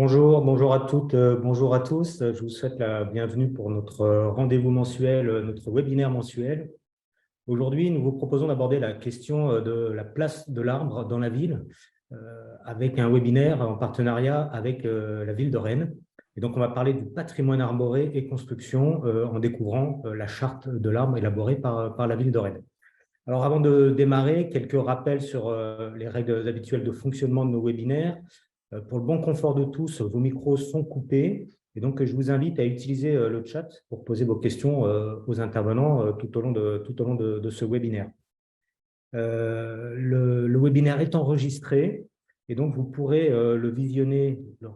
Bonjour à toutes, bonjour à tous. Je vous souhaite la bienvenue pour notre rendez-vous mensuel, notre webinaire mensuel. Aujourd'hui, nous vous proposons d'aborder la question de la place de l'arbre dans la ville avec un webinaire en partenariat avec la ville de Rennes. Et donc, on va parler du patrimoine arboré et construction en découvrant la charte de l'arbre élaborée par la ville de Rennes. Alors, avant de démarrer, quelques rappels sur les règles habituelles de fonctionnement de nos webinaires. Pour le bon confort de tous, vos micros sont coupés. Et donc, je vous invite à utiliser le chat pour poser vos questions aux intervenants tout au long de ce webinaire. Le webinaire est enregistré et donc vous pourrez le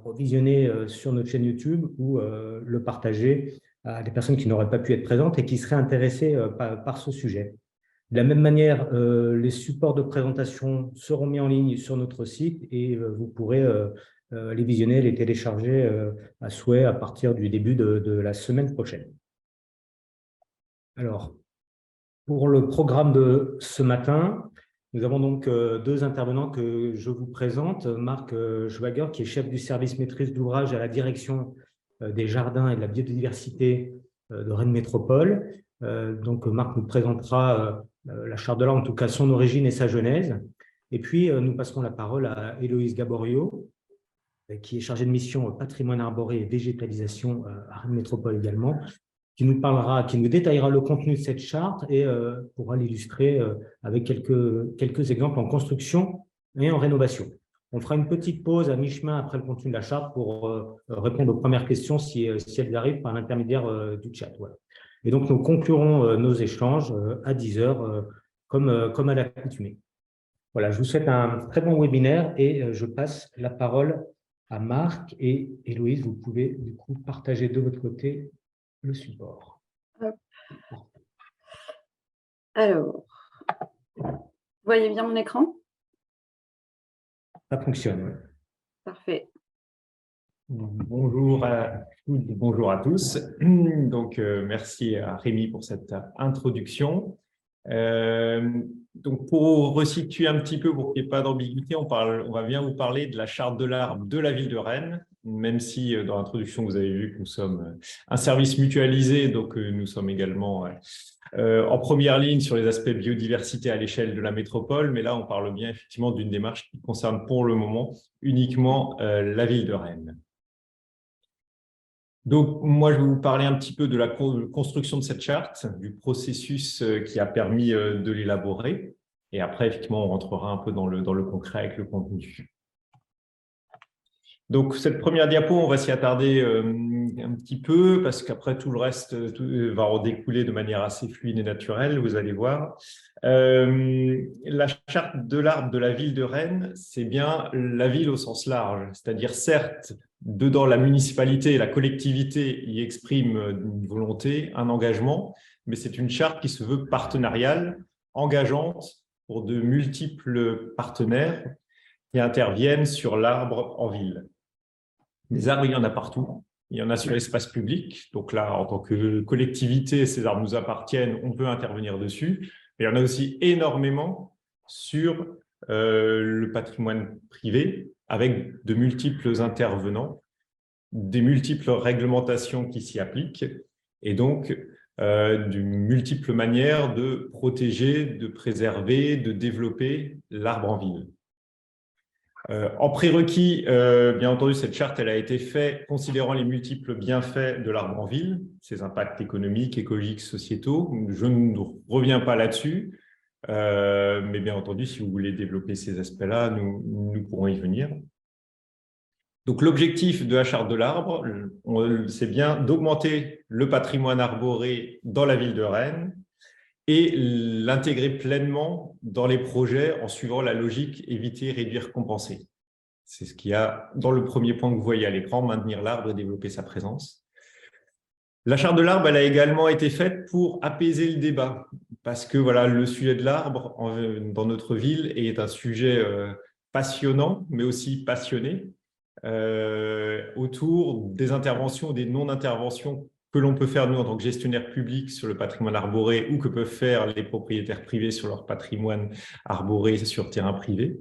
revisionner sur notre chaîne YouTube ou le partager à des personnes qui n'auraient pas pu être présentes et qui seraient intéressées par ce sujet. De la même manière, les supports de présentation seront mis en ligne sur notre site et vous pourrez les visionner, les télécharger à souhait à partir du début de la semaine prochaine. Alors, pour le programme de ce matin, nous avons donc deux intervenants que je vous présente. Marc Schwager, qui est chef du service maîtrise d'ouvrage à la direction des jardins et de la biodiversité de Rennes Métropole. Donc, Marc nous présentera la charte de l'arbre, en tout cas son origine et sa genèse. Et puis, nous passerons la parole à Héloïse Gaborio, qui est chargée de mission patrimoine arboré et végétalisation à Rennes Métropole également, qui nous détaillera le contenu de cette charte et pourra l'illustrer avec quelques exemples en construction et en rénovation. On fera une petite pause à mi-chemin après le contenu de la charte pour répondre aux premières questions si elles arrivent par l'intermédiaire du chat. Voilà. Et donc, nous conclurons nos échanges à 10 heures, comme à l'accoutumée. Voilà, je vous souhaite un très bon webinaire et je passe la parole à Marc et Héloïse. Vous pouvez du coup partager de votre côté le support. Hop. Alors, vous voyez bien mon écran? Ça fonctionne, oui. Parfait. Bonjour à toutes, bonjour à tous. Donc, merci à Rémi pour cette introduction. Donc, pour resituer un petit peu, pour qu'il n'y ait pas d'ambiguïté, on va bien vous parler de la charte de l'arbre de la ville de Rennes, même si dans l'introduction, vous avez vu que nous sommes un service mutualisé, donc nous sommes également en première ligne sur les aspects biodiversité à l'échelle de la métropole, mais là, on parle bien effectivement d'une démarche qui concerne pour le moment uniquement la ville de Rennes. Donc, moi, je vais vous parler un petit peu de la construction de cette charte, du processus qui a permis de l'élaborer. Et après, effectivement, on rentrera un peu dans le concret avec le contenu. Donc, cette première diapo, on va s'y attarder un petit peu parce qu'après, tout le reste va en découler de manière assez fluide et naturelle, vous allez voir. La charte de l'arbre de la ville de Rennes, c'est bien la ville au sens large, c'est-à-dire certes, dedans la municipalité et la collectivité y expriment une volonté, un engagement, mais c'est une charte qui se veut partenariale, engageante pour de multiples partenaires qui interviennent sur l'arbre en ville. Les arbres, il y en a partout. Il y en a sur l'espace public. Donc là, en tant que collectivité, ces arbres nous appartiennent, on peut intervenir dessus. Mais il y en a aussi énormément sur le patrimoine privé, avec de multiples intervenants, des multiples réglementations qui s'y appliquent, et donc de multiples manières de protéger, de préserver, de développer l'arbre en ville. En prérequis, bien entendu, cette charte elle a été faite considérant les multiples bienfaits de l'arbre en ville, ses impacts économiques, écologiques, sociétaux. Je ne reviens pas là-dessus, mais bien entendu, si vous voulez développer ces aspects-là, nous pourrons y venir. Donc, l'objectif de la charte de l'arbre, c'est bien d'augmenter le patrimoine arboré dans la ville de Rennes et l'intégrer pleinement dans les projets en suivant la logique éviter, réduire, compenser. C'est ce qu'il y a dans le premier point que vous voyez à l'écran, maintenir l'arbre et développer sa présence. La charte de l'arbre, elle a également été faite pour apaiser le débat, parce que voilà, le sujet de l'arbre dans notre ville est un sujet passionnant, mais aussi passionné, autour des interventions, des non-interventions que l'on peut faire, nous, en tant que gestionnaire public sur le patrimoine arboré ou que peuvent faire les propriétaires privés sur leur patrimoine arboré sur terrain privé.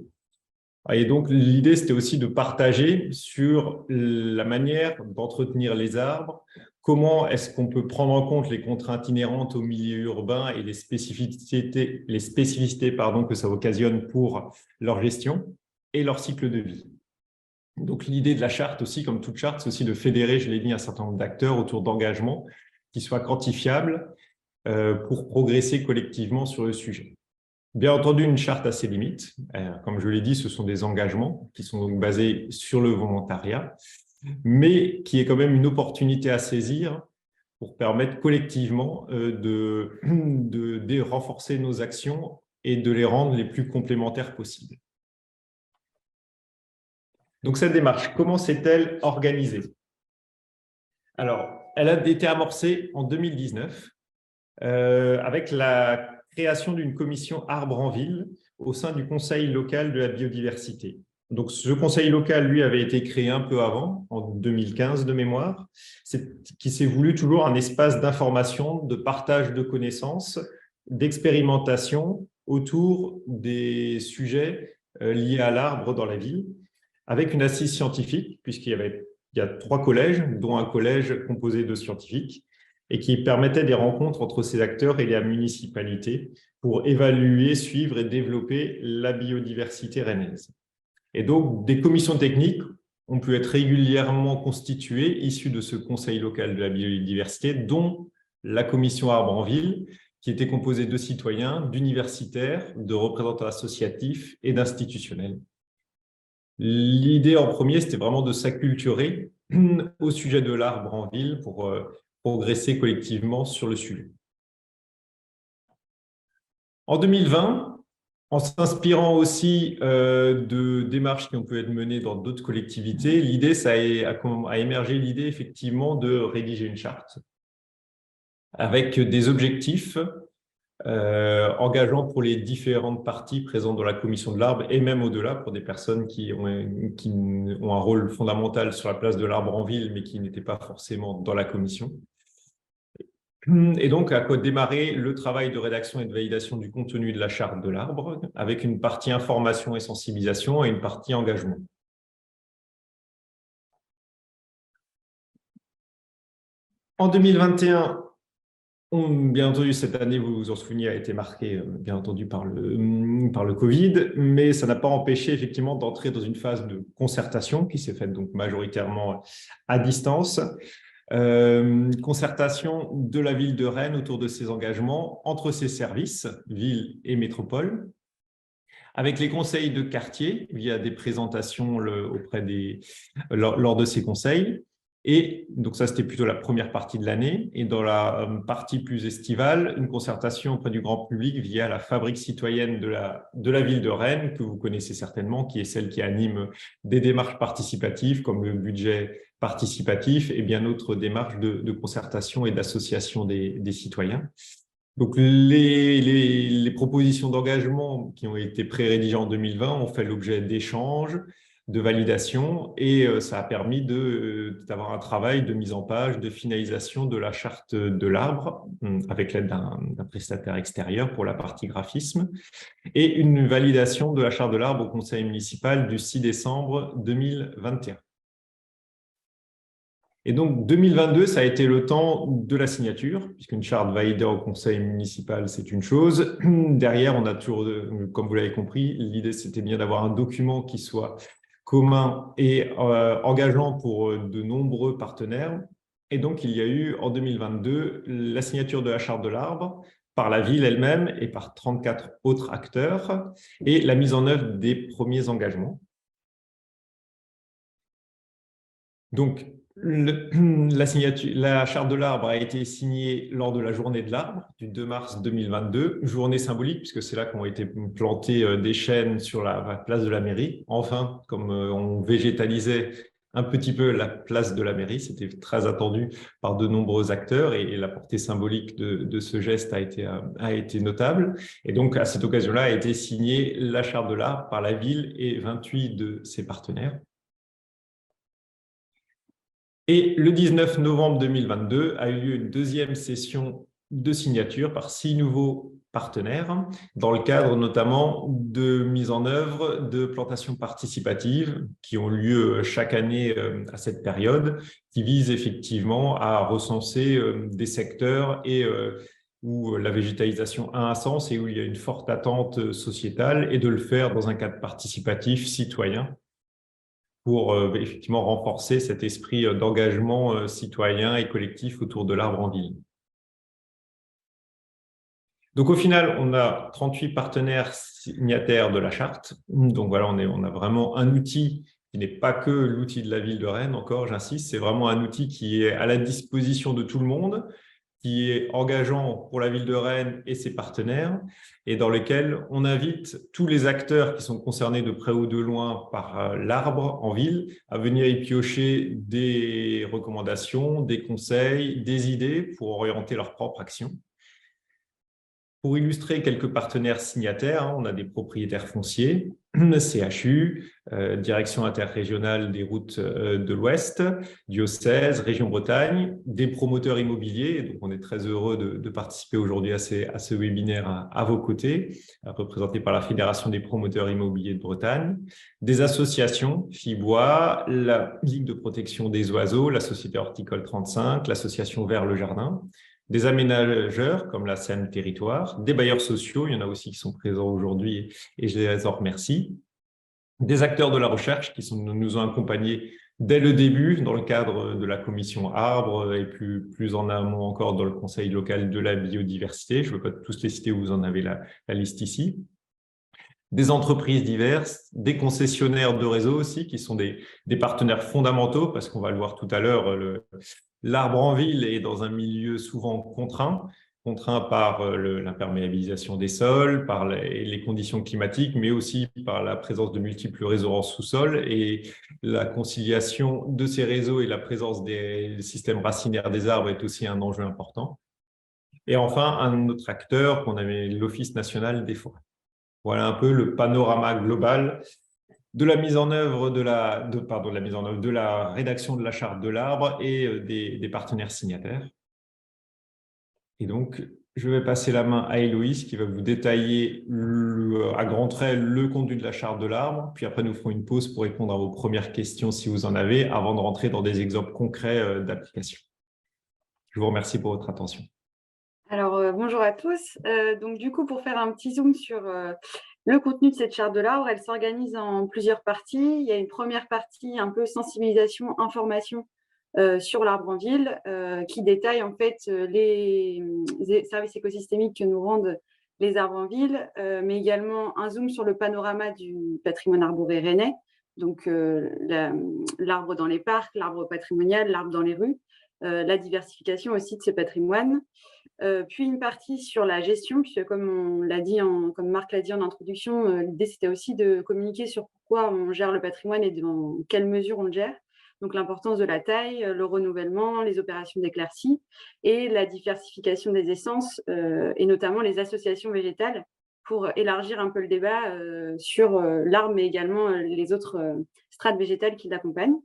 Et donc, l'idée, c'était aussi de partager sur la manière d'entretenir les arbres, comment est-ce qu'on peut prendre en compte les contraintes inhérentes au milieu urbain et les spécificités que ça occasionne pour leur gestion et leur cycle de vie. Donc, l'idée de la charte aussi, comme toute charte, c'est aussi de fédérer, je l'ai dit, un certain nombre d'acteurs autour d'engagements qui soient quantifiables pour progresser collectivement sur le sujet. Bien entendu, une charte a ses limites. Comme je l'ai dit, ce sont des engagements qui sont donc basés sur le volontariat, mais qui est quand même une opportunité à saisir pour permettre collectivement de renforcer nos actions et de les rendre les plus complémentaires possibles. Donc, cette démarche, comment s'est-elle organisée? Alors, elle a été amorcée en 2019 avec la création d'une commission arbre en ville au sein du Conseil local de la biodiversité. Donc, ce conseil local, lui, avait été créé un peu avant, en 2015 de mémoire, qui s'est voulu toujours un espace d'information, de partage de connaissances, d'expérimentation autour des sujets liés à l'arbre dans la ville, avec une assise scientifique, puisqu'il y a 3 collèges, dont un collège composé de scientifiques, et qui permettait des rencontres entre ces acteurs et la municipalité pour évaluer, suivre et développer la biodiversité rennaise. Et donc, des commissions techniques ont pu être régulièrement constituées, issues de ce conseil local de la biodiversité, dont la commission arbre en ville, qui était composée de citoyens, d'universitaires, de représentants associatifs et d'institutionnels. L'idée en premier, c'était vraiment de s'acculturer au sujet de l'arbre en ville pour progresser collectivement sur le sujet. En 2020, en s'inspirant aussi de démarches qui ont pu être menées dans d'autres collectivités, l'idée, ça a émergé l'idée effectivement de rédiger une charte avec des objectifs engageants pour les différentes parties présentes dans la commission de l'arbre et même au-delà pour des personnes qui ont un rôle fondamental sur la place de l'arbre en ville mais qui n'étaient pas forcément dans la commission. Et donc, a démarré le travail de rédaction et de validation du contenu de la charte de l'arbre avec une partie information et sensibilisation et une partie engagement. En 2021, bien entendu, cette année, vous vous en souvenez, a été marquée, bien entendu, par le Covid, mais ça n'a pas empêché, effectivement, d'entrer dans une phase de concertation qui s'est faite donc majoritairement à distance. Concertation de la ville de Rennes autour de ses engagements entre ses services, ville et métropole, avec les conseils de quartier via des présentations lors de ces conseils. Et donc ça, c'était plutôt la première partie de l'année. Et dans la partie plus estivale, une concertation auprès du grand public via la fabrique citoyenne de la ville de Rennes, que vous connaissez certainement, qui est celle qui anime des démarches participatives comme le budget participatif et bien d'autres démarches de concertation et d'association des citoyens. Donc, les propositions d'engagement qui ont été pré-rédigées en 2020 ont fait l'objet d'échanges, de validation, et ça a permis d'avoir un travail de mise en page, de finalisation de la charte de l'arbre, avec l'aide d'un prestataire extérieur pour la partie graphisme, et une validation de la charte de l'arbre au conseil municipal du 6 décembre 2021. Et donc, 2022, ça a été le temps de la signature, puisqu'une charte validée au conseil municipal, c'est une chose. Derrière, on a toujours, comme vous l'avez compris, l'idée, c'était bien d'avoir un document qui soit commun et engageant pour de nombreux partenaires. Et donc, il y a eu, en 2022, la signature de la charte de l'arbre par la ville elle-même et par 34 autres acteurs, et la mise en œuvre des premiers engagements. Donc, la charte de l'arbre a été signée lors de la journée de l'arbre du 2 mars 2022, journée symbolique puisque c'est là qu'ont été plantées des chênes sur la place de la mairie. Enfin, comme on végétalisait un petit peu la place de la mairie, c'était très attendu par de nombreux acteurs et la portée symbolique de ce geste a été notable. Et donc, à cette occasion-là, a été signée la charte de l'arbre par la ville et 28 de ses partenaires. Et le 19 novembre 2022 a eu lieu une deuxième session de signature par 6 nouveaux partenaires, dans le cadre notamment de mise en œuvre de plantations participatives qui ont lieu chaque année à cette période, qui visent effectivement à recenser des secteurs où la végétalisation a un sens et où il y a une forte attente sociétale, et de le faire dans un cadre participatif citoyen pour effectivement renforcer cet esprit d'engagement citoyen et collectif autour de l'arbre en ville. Donc au final, on a 38 partenaires signataires de la charte. Donc voilà, on a vraiment un outil qui n'est pas que l'outil de la ville de Rennes, encore, j'insiste, c'est vraiment un outil qui est à la disposition de tout le monde, qui est engageant pour la ville de Rennes et ses partenaires, et dans lequel on invite tous les acteurs qui sont concernés de près ou de loin par l'arbre en ville à venir y piocher des recommandations, des conseils, des idées pour orienter leur propre action. Pour illustrer quelques partenaires signataires, on a des propriétaires fonciers, CHU, Direction interrégionale des routes de l'Ouest, diocèse, région Bretagne, des promoteurs immobiliers. Donc on est très heureux de participer aujourd'hui à ce webinaire à vos côtés, représenté par la Fédération des promoteurs immobiliers de Bretagne, des associations, FIBOIS, la Ligue de protection des oiseaux, la Société horticole 35, l'association Vers le Jardin, des aménageurs comme la SEM Territoire, des bailleurs sociaux, il y en a aussi qui sont présents aujourd'hui et je les en remercie, des acteurs de la recherche qui nous ont accompagnés dès le début dans le cadre de la commission Arbre et plus en amont encore dans le conseil local de la biodiversité. Je ne veux pas tous les citer, vous en avez la liste ici. Des entreprises diverses, des concessionnaires de réseau aussi, qui sont des partenaires fondamentaux, parce qu'on va le voir tout à l'heure, l'arbre en ville est dans un milieu souvent contraint par l'imperméabilisation des sols, par les conditions climatiques, mais aussi par la présence de multiples réseaux en sous-sol, et la conciliation de ces réseaux et la présence des systèmes racinaires des arbres est aussi un enjeu important. Et enfin, un autre acteur qu'on avait, l'Office national des forêts. Voilà un peu le panorama global de la mise en œuvre de la rédaction de la charte de l'arbre et des partenaires signataires. Et donc, je vais passer la main à Héloïse qui va vous détailler à grands traits le contenu de la charte de l'arbre. Puis après, nous ferons une pause pour répondre à vos premières questions si vous en avez, avant de rentrer dans des exemples concrets d'application. Je vous remercie pour votre attention. Alors, bonjour à tous. Donc, du coup, pour faire un petit zoom sur le contenu de cette charte de l'arbre, elle s'organise en plusieurs parties. Il y a une première partie un peu sensibilisation, information sur l'arbre en ville, qui détaille en fait les services écosystémiques que nous rendent les arbres en ville, mais également un zoom sur le panorama du patrimoine arboré rennais, donc l'arbre dans les parcs, l'arbre patrimonial, l'arbre dans les rues, la diversification aussi de ce patrimoine. Puis une partie sur la gestion, puisque comme Marc l'a dit en introduction, l'idée c'était aussi de communiquer sur pourquoi on gère le patrimoine et dans quelle mesure on le gère. Donc l'importance de la taille, le renouvellement, les opérations d'éclaircie et la diversification des essences et notamment les associations végétales pour élargir un peu le débat sur l'arbre, mais également les autres strates végétales qui l'accompagnent.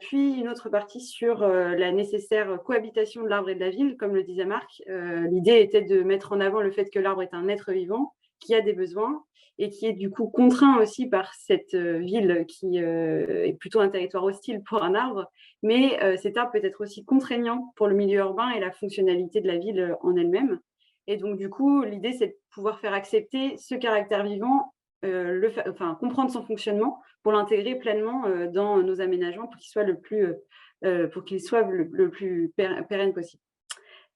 Puis une autre partie sur la nécessaire cohabitation de l'arbre et de la ville, comme le disait Marc. L'idée était de mettre en avant le fait que l'arbre est un être vivant qui a des besoins et qui est du coup contraint aussi par cette ville qui est plutôt un territoire hostile pour un arbre, mais cet arbre peut être aussi contraignant pour le milieu urbain et la fonctionnalité de la ville en elle-même. Et donc du coup, l'idée c'est de pouvoir faire accepter ce caractère vivant, comprendre son fonctionnement pour l'intégrer pleinement dans nos aménagements pour qu'il soit le plus pérenne possible.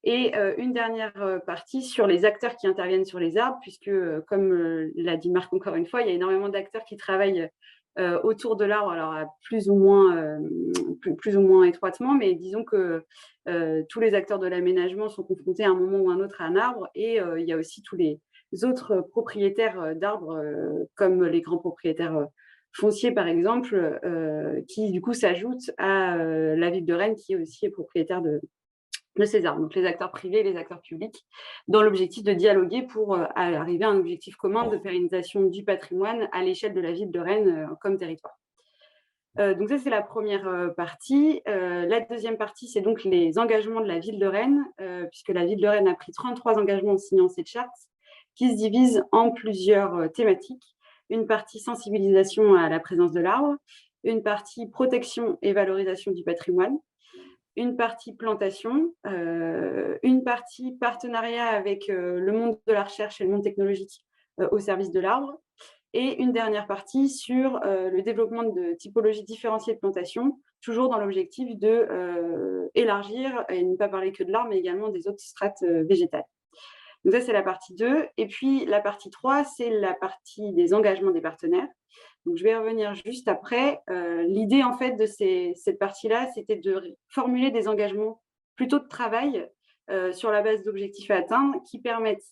Et une dernière partie sur les acteurs qui interviennent sur les arbres, puisque comme l'a dit Marc encore une fois, il y a énormément d'acteurs qui travaillent autour de l'arbre, alors plus ou moins étroitement, mais disons que tous les acteurs de l'aménagement sont confrontés à un moment ou un autre à un arbre, et il y a aussi tous les autres propriétaires d'arbres, comme les grands propriétaires fonciers par exemple, qui du coup s'ajoutent à la ville de Rennes qui aussi est propriétaire de ces arbres, donc les acteurs privés et les acteurs publics, dans l'objectif de dialoguer pour arriver à un objectif commun de pérennisation du patrimoine à l'échelle de la ville de Rennes comme territoire. Donc ça, c'est la première partie. La deuxième partie, c'est donc les engagements de la ville de Rennes, puisque la ville de Rennes a pris 33 engagements en signant cette charte, qui se divisent en plusieurs thématiques. Une partie sensibilisation à la présence de l'arbre, une partie protection et valorisation du patrimoine, une partie plantation, une partie partenariat avec le monde de la recherche et le monde technologique au service de l'arbre, et une dernière partie sur le développement de typologies différenciées de plantation, toujours dans l'objectif de élargir et ne pas parler que de l'arbre, mais également des autres strates végétales. Donc ça, c'est la partie 2. Et puis, la partie 3, c'est la partie des engagements des partenaires. Donc, je vais revenir juste après. L'idée, en fait, de cette partie-là, c'était de formuler des engagements plutôt de travail sur la base d'objectifs à atteindre qui permettent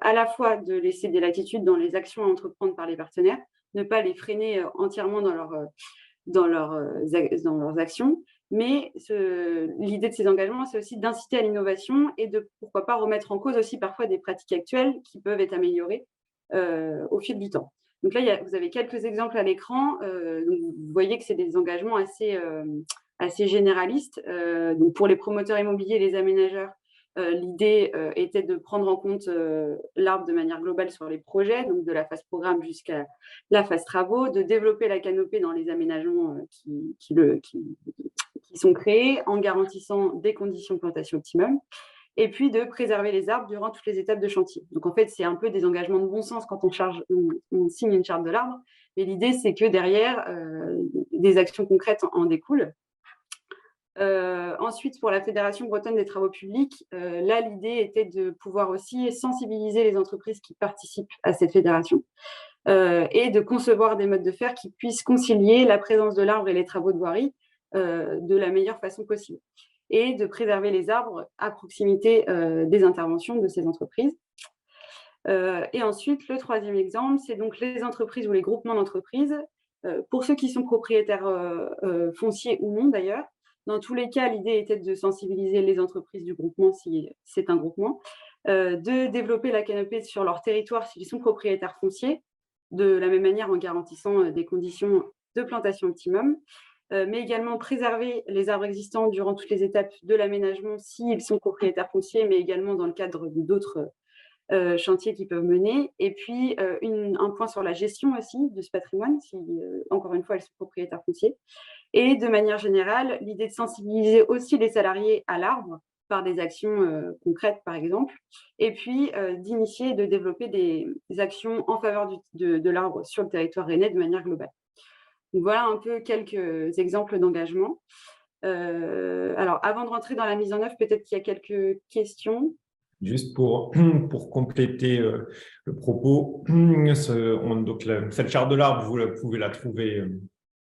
à la fois de laisser des latitudes dans les actions à entreprendre par les partenaires, ne pas les freiner entièrement dans leurs actions, mais l'idée de ces engagements, c'est aussi d'inciter à l'innovation et de, pourquoi pas, remettre en cause aussi parfois des pratiques actuelles qui peuvent être améliorées au fil du temps. Donc là, vous avez quelques exemples à l'écran. Vous voyez que c'est des engagements assez généralistes. Donc pour les promoteurs immobiliers et les aménageurs, l'idée était de prendre en compte l'arbre de manière globale sur les projets, donc de la phase programme jusqu'à la phase travaux, de développer la canopée dans les aménagements qui sont créés en garantissant des conditions de plantation optimum, et puis de préserver les arbres durant toutes les étapes de chantier. Donc en fait, c'est un peu des engagements de bon sens quand on signe une charte de l'arbre, mais l'idée, c'est que derrière, des actions concrètes en découlent. Ensuite, pour la Fédération bretonne des travaux publics, là, l'idée était de pouvoir aussi sensibiliser les entreprises qui participent à cette fédération et de concevoir des modes de faire qui puissent concilier la présence de l'arbre et les travaux de voirie de la meilleure façon possible, et de préserver les arbres à proximité des interventions de ces entreprises. Et ensuite, le troisième exemple, c'est donc les entreprises ou les groupements d'entreprises. Pour ceux qui sont propriétaires fonciers ou non d'ailleurs, dans tous les cas, l'idée était de sensibiliser les entreprises du groupement, si c'est un groupement, de développer la canopée sur leur territoire s'ils sont propriétaires fonciers, de la même manière en garantissant des conditions de plantation optimum, mais également préserver les arbres existants durant toutes les étapes de l'aménagement s'ils sont propriétaires fonciers, mais également dans le cadre d'autres chantiers qu'ils peuvent mener. Et puis, un point sur la gestion aussi de ce patrimoine, si, encore une fois, elles sont propriétaires fonciers. Et de manière générale, l'idée de sensibiliser aussi les salariés à l'arbre par des actions concrètes, par exemple, et puis d'initier et de développer des actions en faveur de l'arbre sur le territoire rennais de manière globale. Donc voilà un peu quelques exemples d'engagement. Alors, avant de rentrer dans la mise en œuvre, peut-être qu'il y a quelques questions. Juste pour compléter le propos, cette charte de l'arbre, vous pouvez la trouver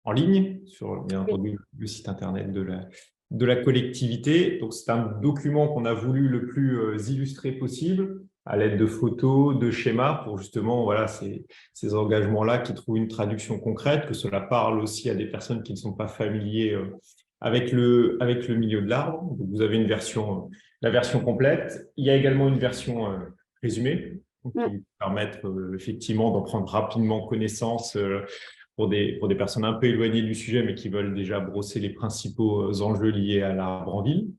en ligne sur, bien entendu, le site internet de la collectivité. Donc, c'est un document qu'on a voulu le plus illustré possible, à l'aide de photos, de schémas, pour justement, voilà, ces engagements-là qui trouvent une traduction concrète, que cela parle aussi à des personnes qui ne sont pas familiers avec le milieu de l'arbre. Donc, vous avez la version complète. Il y a également une version résumée qui permet effectivement d'en prendre rapidement connaissance pour des personnes un peu éloignées du sujet, mais qui veulent déjà brosser les principaux enjeux liés à l'arbre en ville.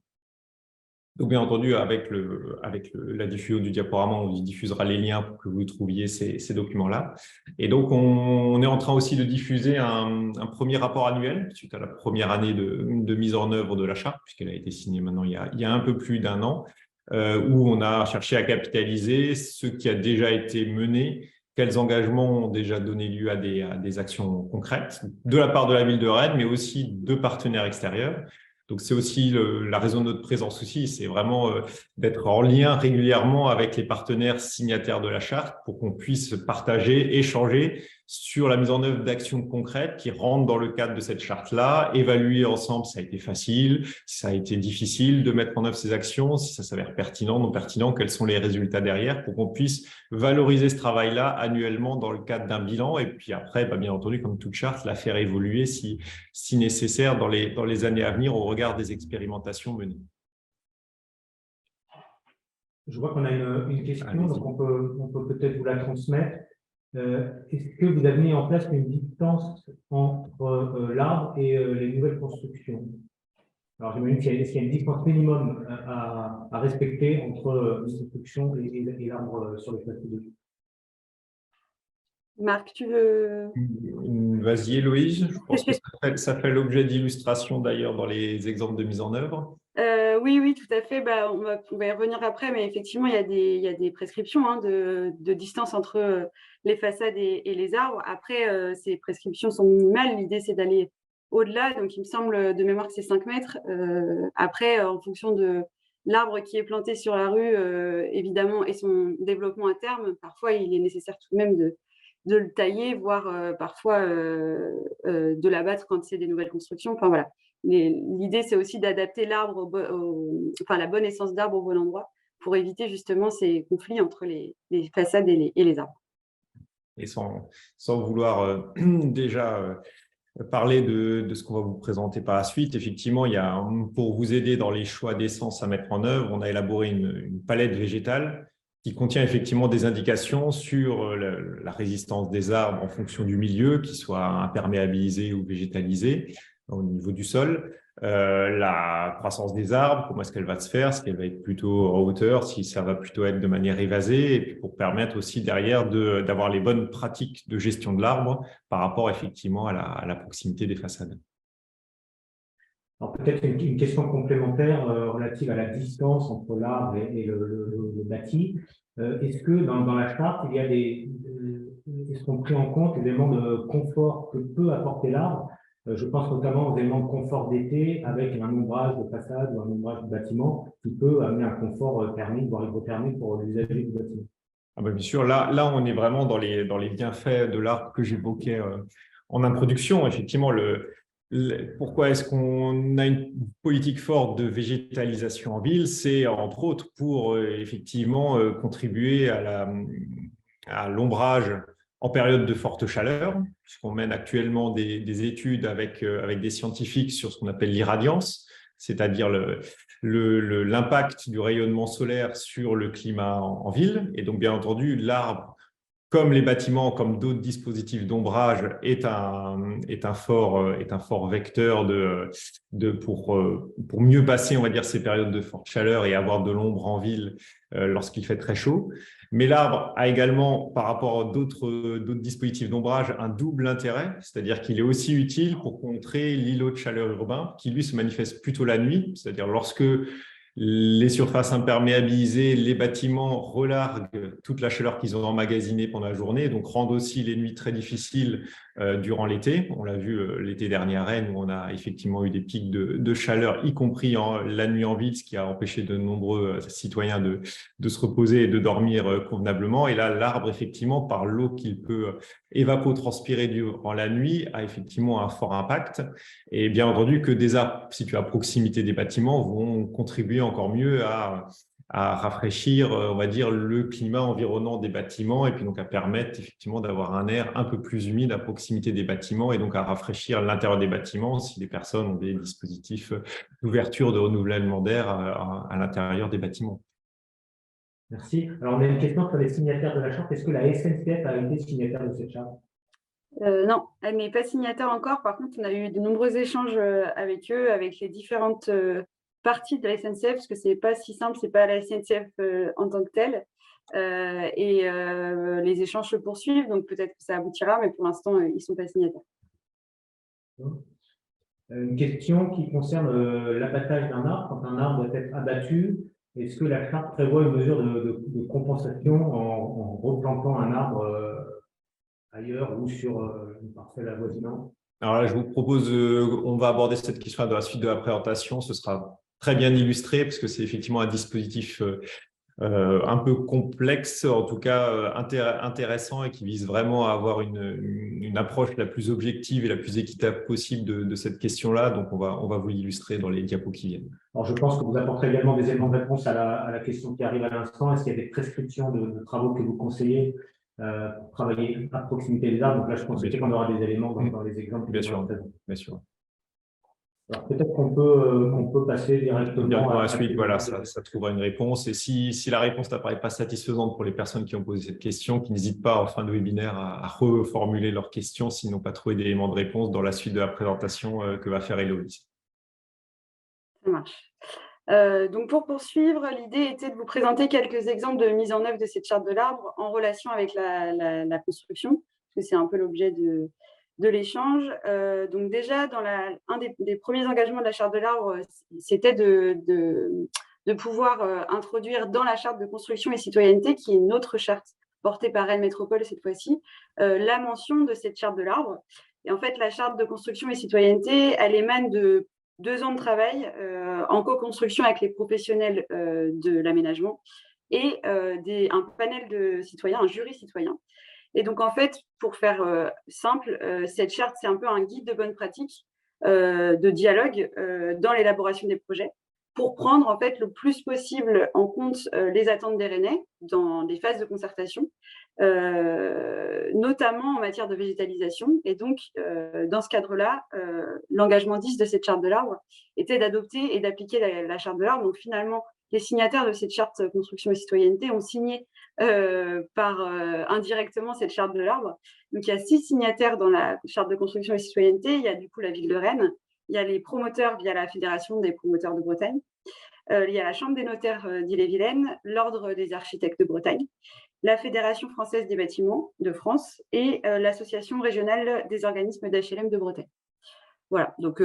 Donc, bien entendu, avec la diffusion du diaporama, on y diffusera les liens pour que vous trouviez ces documents-là. Et donc, on est en train aussi de diffuser un premier rapport annuel suite à la première année de mise en œuvre de la charte, puisqu'elle a été signée maintenant il y a un peu plus d'un an, où on a cherché à capitaliser ce qui a déjà été mené, quels engagements ont déjà donné lieu à des actions concrètes de la part de la ville de Rennes, mais aussi de partenaires extérieurs. Donc, c'est aussi la raison de notre présence aussi, c'est vraiment d'être en lien régulièrement avec les partenaires signataires de la charte pour qu'on puisse partager, échanger sur la mise en œuvre d'actions concrètes qui rentrent dans le cadre de cette charte-là, évaluer ensemble si ça a été facile, si ça a été difficile de mettre en œuvre ces actions, si ça s'avère pertinent, non pertinent, quels sont les résultats derrière, pour qu'on puisse valoriser ce travail-là annuellement dans le cadre d'un bilan. Et puis après, bien entendu, comme toute charte, la faire évoluer si nécessaire dans les années à venir au regard des expérimentations menées. Je vois qu'on a une question, donc on peut peut-être vous la transmettre. est-ce que vous avez mis en place une distance entre l'arbre et les nouvelles constructions? Alors, j'imagine est-ce qu'il y a une distance minimum à respecter entre une construction et l'arbre sur le plateau de... Marc, tu veux… Vas-y, Héloïse. Je pense que ça fait l'objet d'illustrations d'ailleurs dans les exemples de mise en œuvre. Oui, oui, tout à fait. Bah, on va y revenir après, mais effectivement, il y a des prescriptions hein, de distance entre les façades et les arbres. Après, ces prescriptions sont minimales. L'idée, c'est d'aller au-delà. Donc, il me semble de mémoire que c'est 5 mètres. Après, en fonction de l'arbre qui est planté sur la rue, évidemment, et son développement à terme, parfois, il est nécessaire tout de même de le tailler, voire parfois de l'abattre quand c'est des nouvelles constructions. Enfin, voilà. L'idée, c'est aussi d'adapter l'arbre, enfin la bonne essence d'arbre au bon endroit pour éviter justement ces conflits entre les façades et les arbres. Et sans vouloir déjà parler de ce qu'on va vous présenter par la suite, effectivement, pour vous aider dans les choix d'essence à mettre en œuvre, on a élaboré une palette végétale qui contient effectivement des indications sur la résistance des arbres en fonction du milieu, qu'ils soient imperméabilisés ou végétalisés au niveau du sol, la croissance des arbres, comment est-ce qu'elle va se faire, est-ce qu'elle va être plutôt en hauteur, si ça va plutôt être de manière évasée, et puis pour permettre aussi derrière d'avoir les bonnes pratiques de gestion de l'arbre par rapport effectivement à la proximité des façades. Alors peut-être une question complémentaire relative à la distance entre l'arbre et le bâti. Est-ce que dans la charte, il y a est-ce qu'on pris en compte les éléments de confort que peut apporter l'arbre? Je pense notamment aux éléments de confort d'été avec un ombrage de façade ou un ombrage de bâtiment qui peut amener un confort thermique, voire hypothermique pour l'usager du bâtiment. Ah ben bien sûr, là, on est vraiment dans les bienfaits de l'arbre que j'évoquais en introduction. Effectivement, pourquoi est-ce qu'on a une politique forte de végétalisation en ville? C'est entre autres pour effectivement contribuer à l'ombrage en période de forte chaleur, puisqu'on mène actuellement des études avec des scientifiques sur ce qu'on appelle l'irradiance, c'est-à-dire l'impact du rayonnement solaire sur le climat en ville. Et donc, bien entendu, l'arbre, comme les bâtiments, comme d'autres dispositifs d'ombrage, est un fort vecteur pour mieux passer, on va dire, ces périodes de forte chaleur et avoir de l'ombre en ville lorsqu'il fait très chaud. Mais l'arbre a également, par rapport à d'autres dispositifs d'ombrage, un double intérêt, c'est-à-dire qu'il est aussi utile pour contrer l'îlot de chaleur urbain, qui lui se manifeste plutôt la nuit, c'est-à-dire lorsque les surfaces imperméabilisées, les bâtiments relarguent toute la chaleur qu'ils ont emmagasinée pendant la journée, donc rendent aussi les nuits très difficiles durant l'été. On l'a vu l'été dernier à Rennes, où on a effectivement eu des pics de chaleur, y compris la nuit en ville, ce qui a empêché de nombreux citoyens de se reposer et de dormir convenablement. Et là, l'arbre, effectivement, par l'eau qu'il peut évapotranspirer durant la nuit, a effectivement un fort impact. Et bien entendu que des arbres situés à proximité des bâtiments vont contribuer encore mieux à rafraîchir, on va dire, le climat environnant des bâtiments et puis donc à permettre effectivement d'avoir un air un peu plus humide à proximité des bâtiments et donc à rafraîchir l'intérieur des bâtiments si les personnes ont des dispositifs d'ouverture, de renouvellement d'air à l'intérieur des bâtiments. Merci. Alors, on a une question sur les signataires de la charte. Est-ce que la SNCF a été signataire de cette charte? Non, elle n'est pas signataire encore. Par contre, on a eu de nombreux échanges avec eux, avec les différentes partie de la SNCF, parce que ce n'est pas si simple, ce n'est pas la SNCF en tant que telle. Les échanges se poursuivent, donc peut-être que ça aboutira, mais pour l'instant, ils ne sont pas signataires. Une question qui concerne l'abattage d'un arbre. Quand un arbre doit être abattu, est-ce que la charte prévoit une mesure de compensation en replantant un arbre ailleurs ou sur une parcelle avoisinante? Alors là, je vous propose, on va aborder cette question dans la suite de la présentation. Ce sera très bien illustré parce que c'est effectivement un dispositif un peu complexe, en tout cas intéressant et qui vise vraiment à avoir une approche la plus objective et la plus équitable possible de cette question-là. Donc, on va vous l'illustrer dans les diapos qui viennent. Alors, je pense que vous apporterez également des éléments de réponse à la question qui arrive à l'instant. Est-ce qu'il y a des prescriptions de travaux que vous conseillez pour travailler à proximité des arbres? Donc là, je pense qu'on aura des éléments dans les exemples. Bien sûr, bien sûr. Alors, peut-être qu'on peut passer directement Directement à à la suite, voilà, de- ça trouvera une réponse. Et si la réponse n'apparaît pas satisfaisante pour les personnes qui ont posé cette question, qui n'hésitent pas en fin de webinaire à reformuler leurs questions s'ils n'ont pas trouvé d'éléments de réponse dans la suite de la présentation que va faire Héloïse. Ça marche. Donc, pour poursuivre, l'idée était de vous présenter quelques exemples de mise en œuvre de cette charte de l'arbre en relation avec la construction, parce que c'est un peu l'objet de l'échange. Donc, déjà, un des premiers engagements de la charte de l'arbre, c'était de pouvoir introduire dans la charte de construction et citoyenneté, qui est une autre charte portée par Rennes Métropole cette fois-ci, la mention de cette charte de l'arbre. Et en fait, la charte de construction et citoyenneté, elle émane de 2 ans de travail en co-construction avec les professionnels de l'aménagement et un panel de citoyens, un jury citoyen. Et donc, en fait, pour faire simple, cette charte, c'est un peu un guide de bonne pratique de dialogue dans l'élaboration des projets pour prendre en fait le plus possible en compte les attentes des Rennais dans les phases de concertation, notamment en matière de végétalisation. Et donc, dans ce cadre-là, l'engagement 10 de cette charte de l'arbre était d'adopter et d'appliquer la charte de l'arbre. Donc, finalement, les signataires de cette charte construction et citoyenneté ont signé indirectement cette charte de l'arbre. Donc, il y a 6 signataires dans la charte de construction et citoyenneté. Il y a du coup la ville de Rennes, il y a les promoteurs via la Fédération des promoteurs de Bretagne, il y a la Chambre des notaires d'Ille-et-Vilaine, l'Ordre des architectes de Bretagne, la Fédération française des bâtiments de France et l'Association régionale des organismes d'HLM de Bretagne. Voilà, donc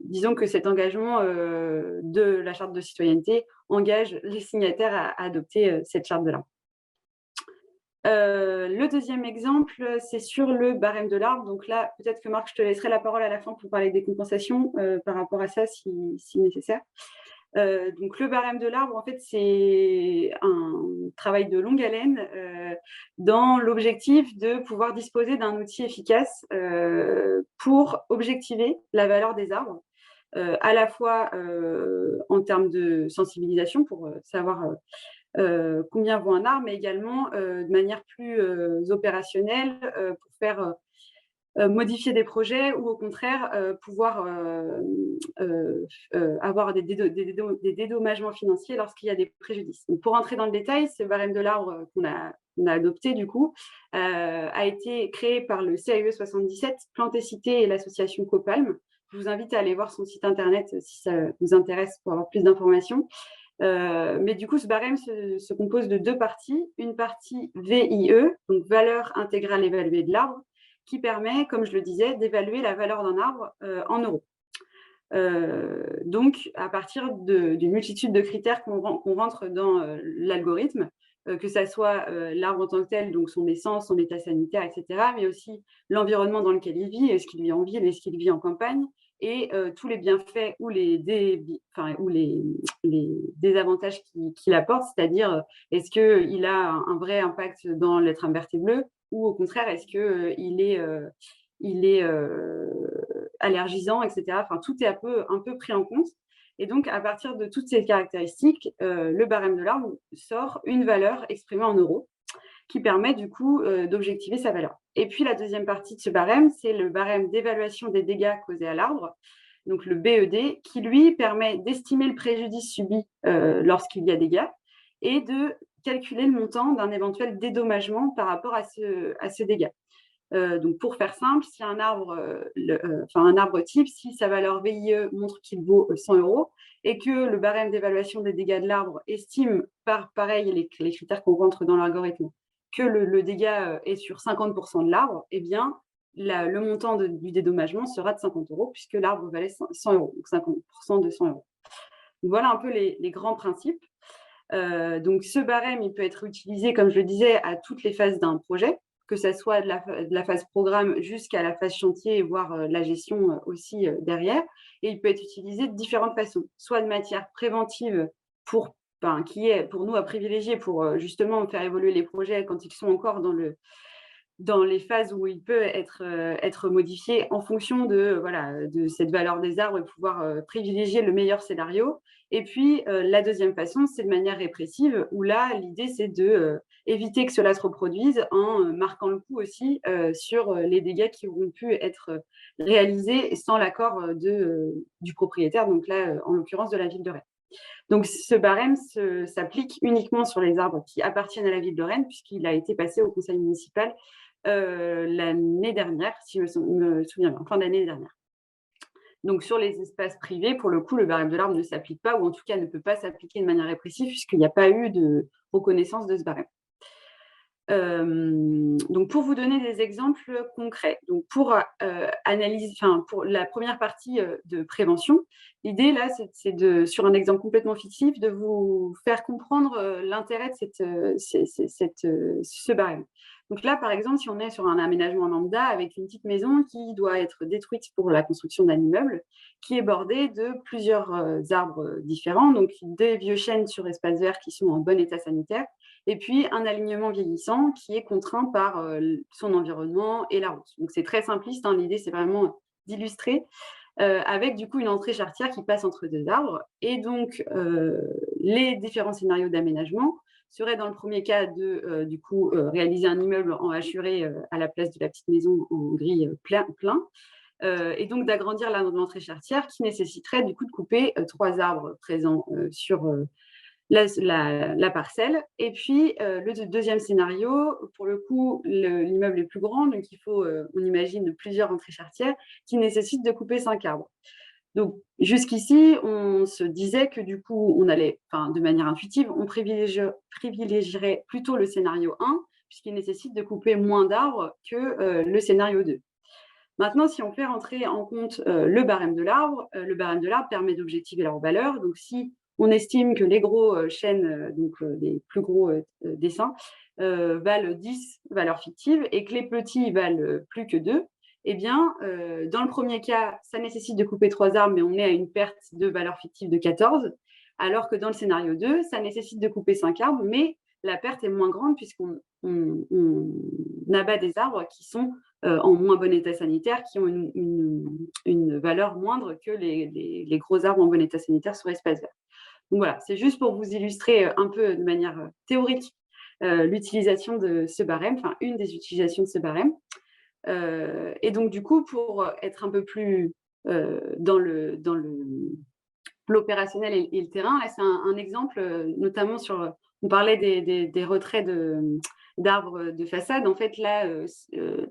disons que cet engagement de la charte de citoyenneté engage les signataires à adopter cette charte de l'arbre. Le deuxième exemple, c'est sur le barème de l'arbre. Donc là, peut-être que Marc, je te laisserai la parole à la fin pour parler des compensations par rapport à ça, si nécessaire. Donc le barème de l'arbre, en fait, c'est un travail de longue haleine dans l'objectif de pouvoir disposer d'un outil efficace pour objectiver la valeur des arbres, à la fois en termes de sensibilisation pour savoir combien vaut un arbre, mais également de manière plus opérationnelle pour faire modifier des projets ou au contraire pouvoir avoir des dédommagements financiers lorsqu'il y a des préjudices. Donc, pour entrer dans le détail, ce barème de l'arbre qu'on a adopté du coup a été créé par le CAE 77, Plantécité et l'association Copalm. Je vous invite à aller voir son site internet si ça vous intéresse pour avoir plus d'informations. Mais du coup, ce barème se compose de 2 parties. Une partie VIE, donc valeur intégrale évaluée de l'arbre, qui permet, comme je le disais, d'évaluer la valeur d'un arbre en euros. Donc, à partir d'une multitude de critères qu'on rentre dans l'algorithme, que ça soit l'arbre en tant que tel, donc son essence, son état sanitaire, etc., mais aussi l'environnement dans lequel il vit, est-ce qu'il vit en ville, est-ce qu'il vit en campagne, et tous les bienfaits ou les désavantages qu'il apporte, c'est-à-dire est-ce qu'il a un vrai impact dans la trame verte et bleue, ou au contraire, est-ce qu'il est allergisant, etc. Enfin, tout est un peu pris en compte. Et donc, à partir de toutes ces caractéristiques, le barème de l'arbre sort une valeur exprimée en euros qui permet du coup d'objectiver sa valeur. Et puis, la deuxième partie de ce barème, c'est le barème d'évaluation des dégâts causés à l'arbre, donc le BED, qui lui permet d'estimer le préjudice subi lorsqu'il y a dégâts et de calculer le montant d'un éventuel dédommagement par rapport à ce dégât. Donc, pour faire simple, si un arbre, un arbre type, si sa valeur VIE montre qu'il vaut 100 € et que le barème d'évaluation des dégâts de l'arbre estime, pareil, les critères qu'on rentre dans l'algorithme, que le dégât est sur 50% de l'arbre, eh bien, le montant du dédommagement sera de 50 € puisque l'arbre valait 100 €, donc 50% de 100 €. Donc, voilà un peu les grands principes. Donc, ce barème, il peut être utilisé, comme je le disais, à toutes les phases d'un projet, que ce soit de la phase programme jusqu'à la phase chantier, voire la gestion aussi derrière. Et il peut être utilisé de différentes façons, soit de matière préventive qui est pour nous à privilégier pour justement faire évoluer les projets quand ils sont encore dans les phases où il peut être modifié en fonction de cette valeur des arbres et pouvoir privilégier le meilleur scénario. Et puis, la deuxième façon, c'est de manière répressive, où là, l'idée, c'est d'éviter que cela se reproduise en marquant le coup aussi sur les dégâts qui auront pu être réalisés sans l'accord du propriétaire, donc là, en l'occurrence de la ville de Rennes. Donc, ce barème s'applique uniquement sur les arbres qui appartiennent à la ville de Rennes, puisqu'il a été passé au conseil municipal l'année dernière, si je me souviens bien, fin d'année dernière. Donc, sur les espaces privés, pour le coup, le barème de l'arbre ne s'applique pas, ou en tout cas ne peut pas s'appliquer de manière répressive, puisqu'il n'y a pas eu de reconnaissance de ce barème. Donc, pour vous donner des exemples concrets, donc pour pour la première partie de prévention, l'idée là, c'est sur un exemple complètement fictif, de vous faire comprendre l'intérêt de ce barème. Donc là, par exemple, si on est sur un aménagement lambda avec une petite maison qui doit être détruite pour la construction d'un immeuble, qui est bordé de plusieurs arbres différents, donc des vieux chênes sur espace vert qui sont en bon état sanitaire, et puis un alignement vieillissant qui est contraint par son environnement et la route. Donc c'est très simpliste, hein, l'idée c'est vraiment d'illustrer avec du coup une entrée charretière qui passe entre deux arbres. Et donc les différents scénarios d'aménagement seraient dans le premier cas de réaliser un immeuble en hachuré à la place de la petite maison en gris plein. Et donc d'agrandir l'entrée charretière qui nécessiterait du coup de couper 3 arbres présents sur la parcelle. Et puis, le deuxième scénario, pour le coup, l'immeuble est plus grand, donc il faut, on imagine, plusieurs entrées charretières qui nécessitent de couper 5 arbres. Donc, jusqu'ici, on se disait que du coup, on allait, de manière intuitive, on privilégierait plutôt le scénario 1, puisqu'il nécessite de couper moins d'arbres que le scénario 2. Maintenant, si on fait rentrer en compte le barème de l'arbre permet d'objectiver leur valeur. Donc, si on estime que les gros chênes, les plus gros dessins, valent 10 valeurs fictives et que les petits valent plus que 2, eh bien, dans le premier cas, ça nécessite de couper 3 arbres, mais on est à une perte de valeur fictive de 14, alors que dans le scénario 2, ça nécessite de couper 5 arbres, mais la perte est moins grande puisqu'on abat des arbres qui sont en moins bon état sanitaire, qui ont une valeur moindre que les gros arbres en bon état sanitaire sur espace vert. Donc voilà, c'est juste pour vous illustrer un peu de manière théorique l'utilisation de ce barème, une des utilisations de ce barème. Et donc du coup, pour être un peu plus dans l'opérationnel et le terrain, là c'est un exemple, notamment sur, on parlait des retraits d'arbres de façade. En fait, là,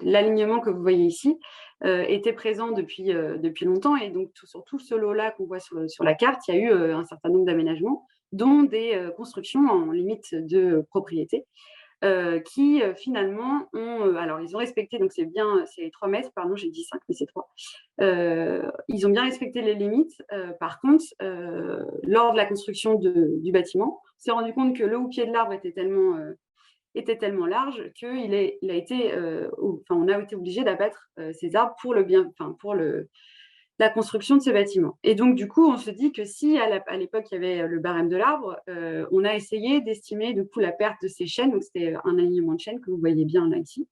l'alignement que vous voyez ici était présent depuis longtemps. Et donc, sur tout ce lot-là qu'on voit sur la carte, il y a eu un certain nombre d'aménagements, dont des constructions en limite de propriété, qui finalement alors ils ont respecté, donc c'est 3 mètres, pardon, j'ai dit 5, mais c'est 3. Ils ont bien respecté les limites. Par contre, lors de la construction du bâtiment, on s'est rendu compte que le houppier de l'arbre était tellement large qu'on a été obligé d'abattre ces arbres pour la construction de ce bâtiment. Et donc, du coup, on se dit que si à l'époque, il y avait le barème de l'arbre, on a essayé d'estimer du coup la perte de ces chênes. Donc, c'était un alignement de chênes que vous voyez bien là ici.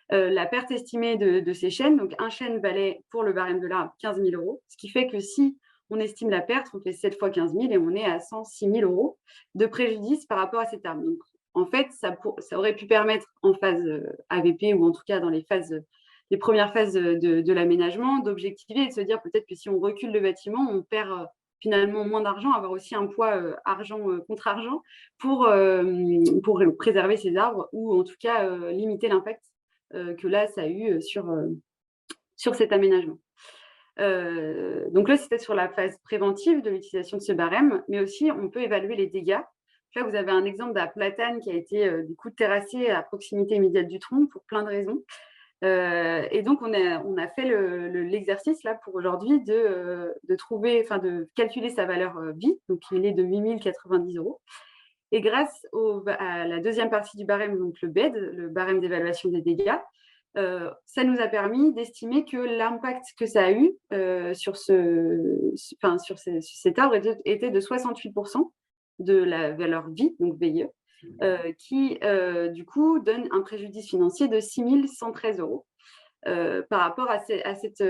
La perte estimée de ces chênes, donc un chêne valait pour le barème de l'arbre 15 000 €, ce qui fait que si on estime la perte, on fait 7 fois 15 000 et on est à 106 000 € de préjudice par rapport à cet arbre. Donc, en fait, ça aurait pu permettre en phase AVP, ou en tout cas dans les premières phases de l'aménagement, d'objectiver et de se dire peut-être que si on recule le bâtiment, on perd finalement moins d'argent, avoir aussi un poids argent contre argent pour préserver ces arbres, ou en tout cas limiter l'impact que là, ça a eu sur cet aménagement. Donc là, c'était sur la phase préventive de l'utilisation de ce barème, mais aussi on peut évaluer les dégâts. Là, vous avez un exemple d'un platane qui a été du coup terrassé à proximité immédiate du tronc pour plein de raisons. Et donc, on a fait l'exercice là pour aujourd'hui de calculer sa valeur vie. Donc, il est de 8 090 €. Et grâce à la deuxième partie du barème, donc le BED, le barème d'évaluation des dégâts, ça nous a permis d'estimer que l'impact que ça a eu sur cet arbre était de 68% de la valeur vie, donc VIE, qui, du coup, donne un préjudice financier de 6 113 € par rapport à cet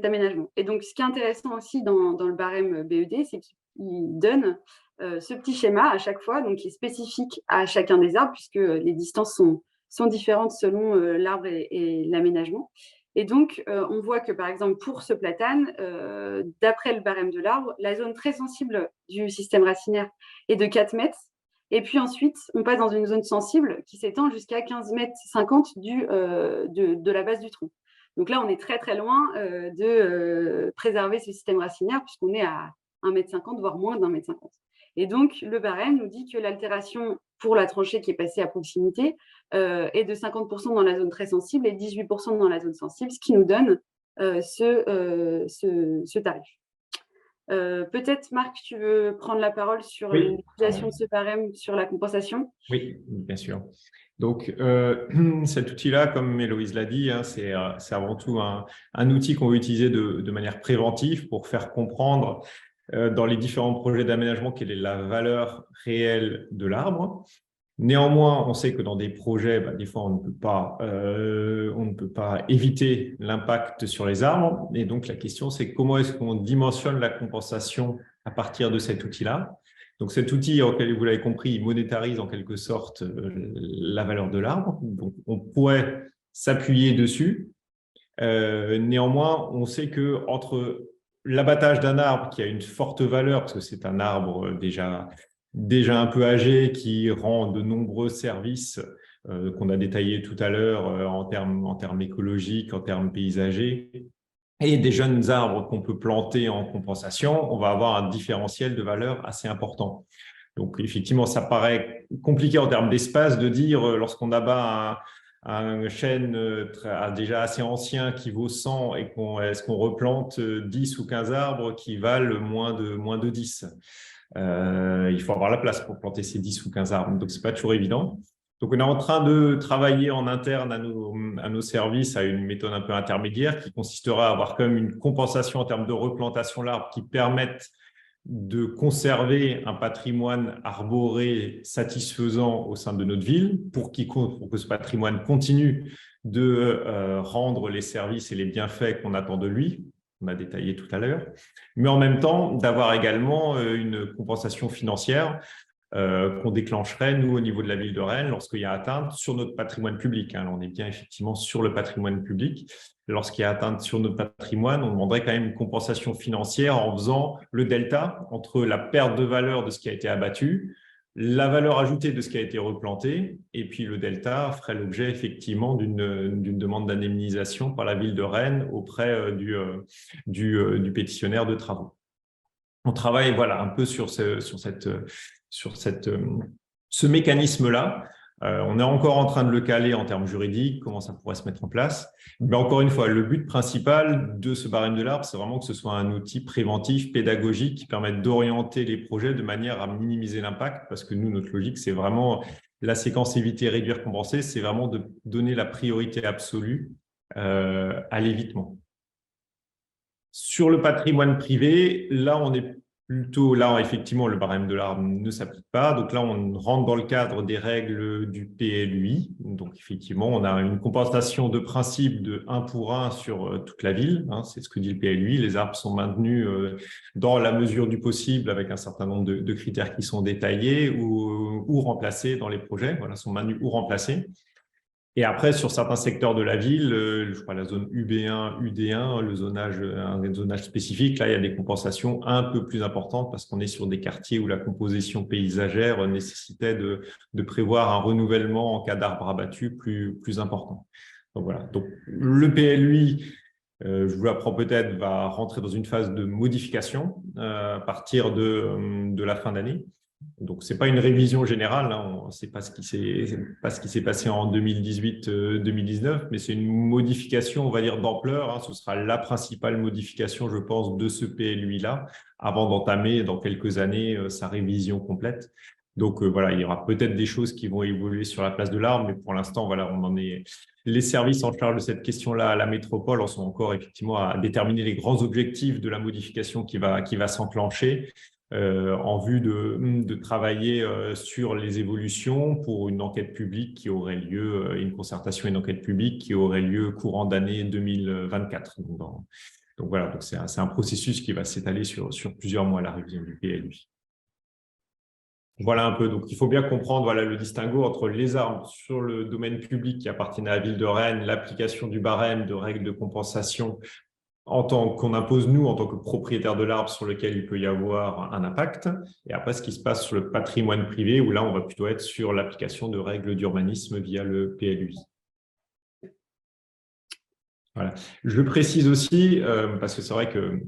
aménagement. Et donc, ce qui est intéressant aussi dans le barème BED, c'est qu'il donne ce petit schéma à chaque fois, donc qui est spécifique à chacun des arbres, puisque les distances sont différentes selon l'arbre et l'aménagement. Et donc, on voit que, par exemple, pour ce platane, d'après le barème de l'arbre, la zone très sensible du système racinaire est de 4 mètres. Et puis ensuite, on passe dans une zone sensible qui s'étend jusqu'à 15,50 m de la base du tronc. Donc là, on est très, très loin de préserver ce système racinaire puisqu'on est à 1,50 m, voire moins d'1,50 m. Et donc, le barème nous dit que l'altération pour la tranchée qui est passée à proximité est de 50% dans la zone très sensible et 18% dans la zone sensible, ce qui nous donne ce tarif. Peut-être, Marc, tu veux prendre la parole sur l'utilisation de ce barème sur la compensation? Oui, bien sûr. Donc, cet outil-là, comme Héloïse l'a dit, hein, c'est avant tout un outil qu'on veut utiliser de manière préventive pour faire comprendre dans les différents projets d'aménagement quelle est la valeur réelle de l'arbre. Néanmoins, on sait que dans des projets, des fois, on ne peut pas éviter l'impact sur les arbres. Et donc, la question, c'est comment est-ce qu'on dimensionne la compensation à partir de cet outil-là. Donc, cet outil, vous l'avez compris, il monétarise en quelque sorte la valeur de l'arbre. Donc, on pourrait s'appuyer dessus. Néanmoins, on sait qu'entre l'abattage d'un arbre qui a une forte valeur, parce que c'est un arbre déjà un peu âgé, qui rend de nombreux services qu'on a détaillés tout à l'heure en termes écologiques, en termes paysagers, et des jeunes arbres qu'on peut planter en compensation, on va avoir un différentiel de valeur assez important. Donc, effectivement, ça paraît compliqué en termes d'espace de dire, lorsqu'on abat un chêne déjà assez ancien qui vaut 100 et est-ce qu'on replante 10 ou 15 arbres qui valent moins de 10. Il faut avoir la place pour planter ces 10 ou 15 arbres, donc ce n'est pas toujours évident. Donc, on est en train de travailler en interne à nos services à une méthode un peu intermédiaire qui consistera à avoir quand même une compensation en termes de replantation d'arbres qui permettent de conserver un patrimoine arboré satisfaisant au sein de notre ville pour que ce patrimoine continue de rendre les services et les bienfaits qu'on attend de lui. On a détaillé tout à l'heure, mais en même temps d'avoir également une compensation financière qu'on déclencherait, nous, au niveau de la ville de Rennes, lorsqu'il y a atteinte sur notre patrimoine public. Hein. On est bien effectivement sur le patrimoine public. Lorsqu'il y a atteinte sur notre patrimoine, on demanderait quand même une compensation financière en faisant le delta entre la perte de valeur de ce qui a été abattu, la valeur ajoutée de ce qui a été replanté, et puis le delta ferait l'objet effectivement d'une demande d'indemnisation par la ville de Rennes auprès du pétitionnaire de travaux. On travaille un peu sur ce mécanisme-là. On est encore en train de le caler en termes juridiques, comment ça pourrait se mettre en place. Mais encore une fois, le but principal de ce barème de l'arbre, c'est vraiment que ce soit un outil préventif, pédagogique, qui permette d'orienter les projets de manière à minimiser l'impact, parce que nous, notre logique, c'est vraiment la séquence éviter, réduire, compenser, c'est vraiment de donner la priorité absolue à l'évitement. Sur le patrimoine privé, là, on est plutôt, là, effectivement, le barème de l'arbre ne s'applique pas. Donc là, on rentre dans le cadre des règles du PLUI. Donc, effectivement, on a une compensation de principe de 1 pour 1 sur toute la ville. Hein, c'est ce que dit le PLUI. Les arbres sont maintenus dans la mesure du possible avec un certain nombre de critères qui sont détaillés ou remplacés dans les projets. Voilà, sont maintenus ou remplacés. Et après, sur certains secteurs de la ville, je crois la zone UB1, UD1, un zonage spécifique, là, il y a des compensations un peu plus importantes parce qu'on est sur des quartiers où la composition paysagère nécessitait de prévoir un renouvellement en cas d'arbres abattus plus important. Donc voilà. Donc le PLUI, je vous l'apprends peut-être, va rentrer dans une phase de modification à partir de la fin d'année. Donc, ce n'est pas une révision générale, hein. On ne sait pas ce qui s'est passé en 2018-2019, mais c'est une modification, on va dire, d'ampleur. Hein. Ce sera la principale modification, je pense, de ce PLUI-là, avant d'entamer dans quelques années sa révision complète. Donc, voilà, il y aura peut-être des choses qui vont évoluer sur la place de l'arbre, mais pour l'instant, voilà, on en est… Les services en charge de cette question-là à la métropole en sont encore effectivement à déterminer les grands objectifs de la modification qui va s'enclencher. en vue de travailler sur les évolutions pour une enquête publique qui aurait lieu, une concertation et une enquête publique qui aurait lieu courant d'année 2024. Donc voilà, donc c'est un processus qui va s'étaler sur plusieurs mois, la révision du PLUI. Voilà un peu, donc il faut bien comprendre voilà, le distinguo entre les arbres sur le domaine public qui appartiennent à la ville de Rennes, l'application du barème de règles de compensation en tant qu'on impose nous en tant que propriétaire de l'arbre sur lequel il peut y avoir un impact, et après ce qui se passe sur le patrimoine privé où là on va plutôt être sur l'application de règles d'urbanisme via le PLUI. Voilà. Je précise aussi, parce que c'est vrai que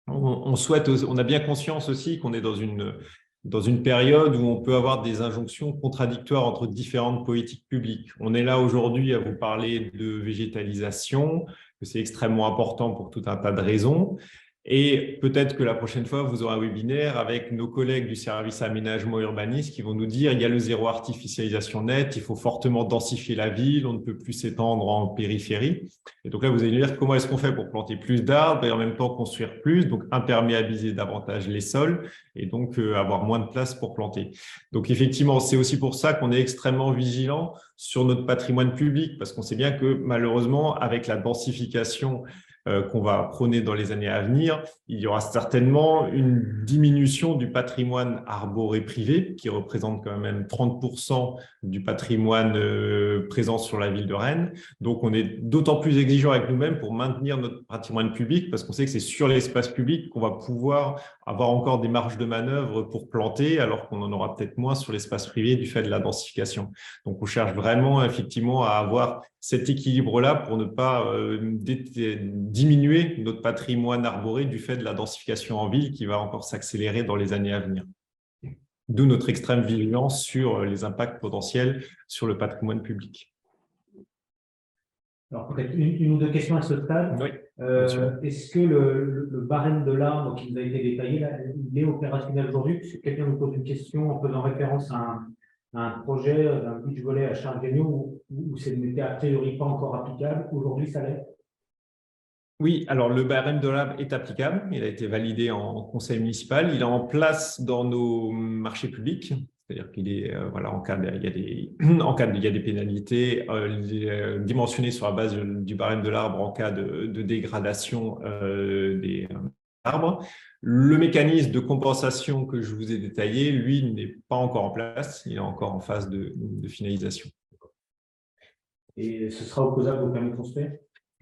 on a bien conscience aussi qu'on est dans une période où on peut avoir des injonctions contradictoires entre différentes politiques publiques. On est là aujourd'hui à vous parler de végétalisation, que c'est extrêmement important pour tout un tas de raisons. Et peut-être que la prochaine fois, vous aurez un webinaire avec nos collègues du service aménagement urbanisme qui vont nous dire il y a le zéro artificialisation nette, il faut fortement densifier la ville, on ne peut plus s'étendre en périphérie. Et donc là, vous allez nous dire comment est-ce qu'on fait pour planter plus d'arbres et en même temps construire plus, donc imperméabiliser davantage les sols et donc avoir moins de place pour planter. Donc effectivement, c'est aussi pour ça qu'on est extrêmement vigilant sur notre patrimoine public parce qu'on sait bien que malheureusement, avec la densification qu'on va prôner dans les années à venir, il y aura certainement une diminution du patrimoine arboré privé qui représente quand même 30% du patrimoine présent sur la ville de Rennes. Donc, on est d'autant plus exigeant avec nous-mêmes pour maintenir notre patrimoine public parce qu'on sait que c'est sur l'espace public qu'on va pouvoir avoir encore des marges de manœuvre pour planter alors qu'on en aura peut-être moins sur l'espace privé du fait de la densification. Donc, on cherche vraiment effectivement à avoir cet équilibre-là pour ne pas diminuer notre patrimoine arboré du fait de la densification en ville qui va encore s'accélérer dans les années à venir. D'où notre extrême vigilance sur les impacts potentiels sur le patrimoine public. Alors, peut-être une ou deux questions à ce stade. Oui, est-ce que le barème de l'arbre qui nous a été détaillé, là, il est opérationnel aujourd'hui? Puisque quelqu'un nous pose une question en faisant référence à un projet d'un beach volley à Charles-Géniaux où ce n'était a priori pas encore applicable. Aujourd'hui, ça l'est? Oui, alors le barème de l'arbre est applicable. Il a été validé en conseil municipal. Il est en place dans nos marchés publics. C'est-à-dire qu'il est, voilà, en cas il y a des pénalités dimensionnées sur la base du barème de l'arbre en cas de dégradation des arbres. Le mécanisme de compensation que je vous ai détaillé, lui, n'est pas encore en place. Il est encore en phase de finalisation. Et ce sera opposable au permis de construire?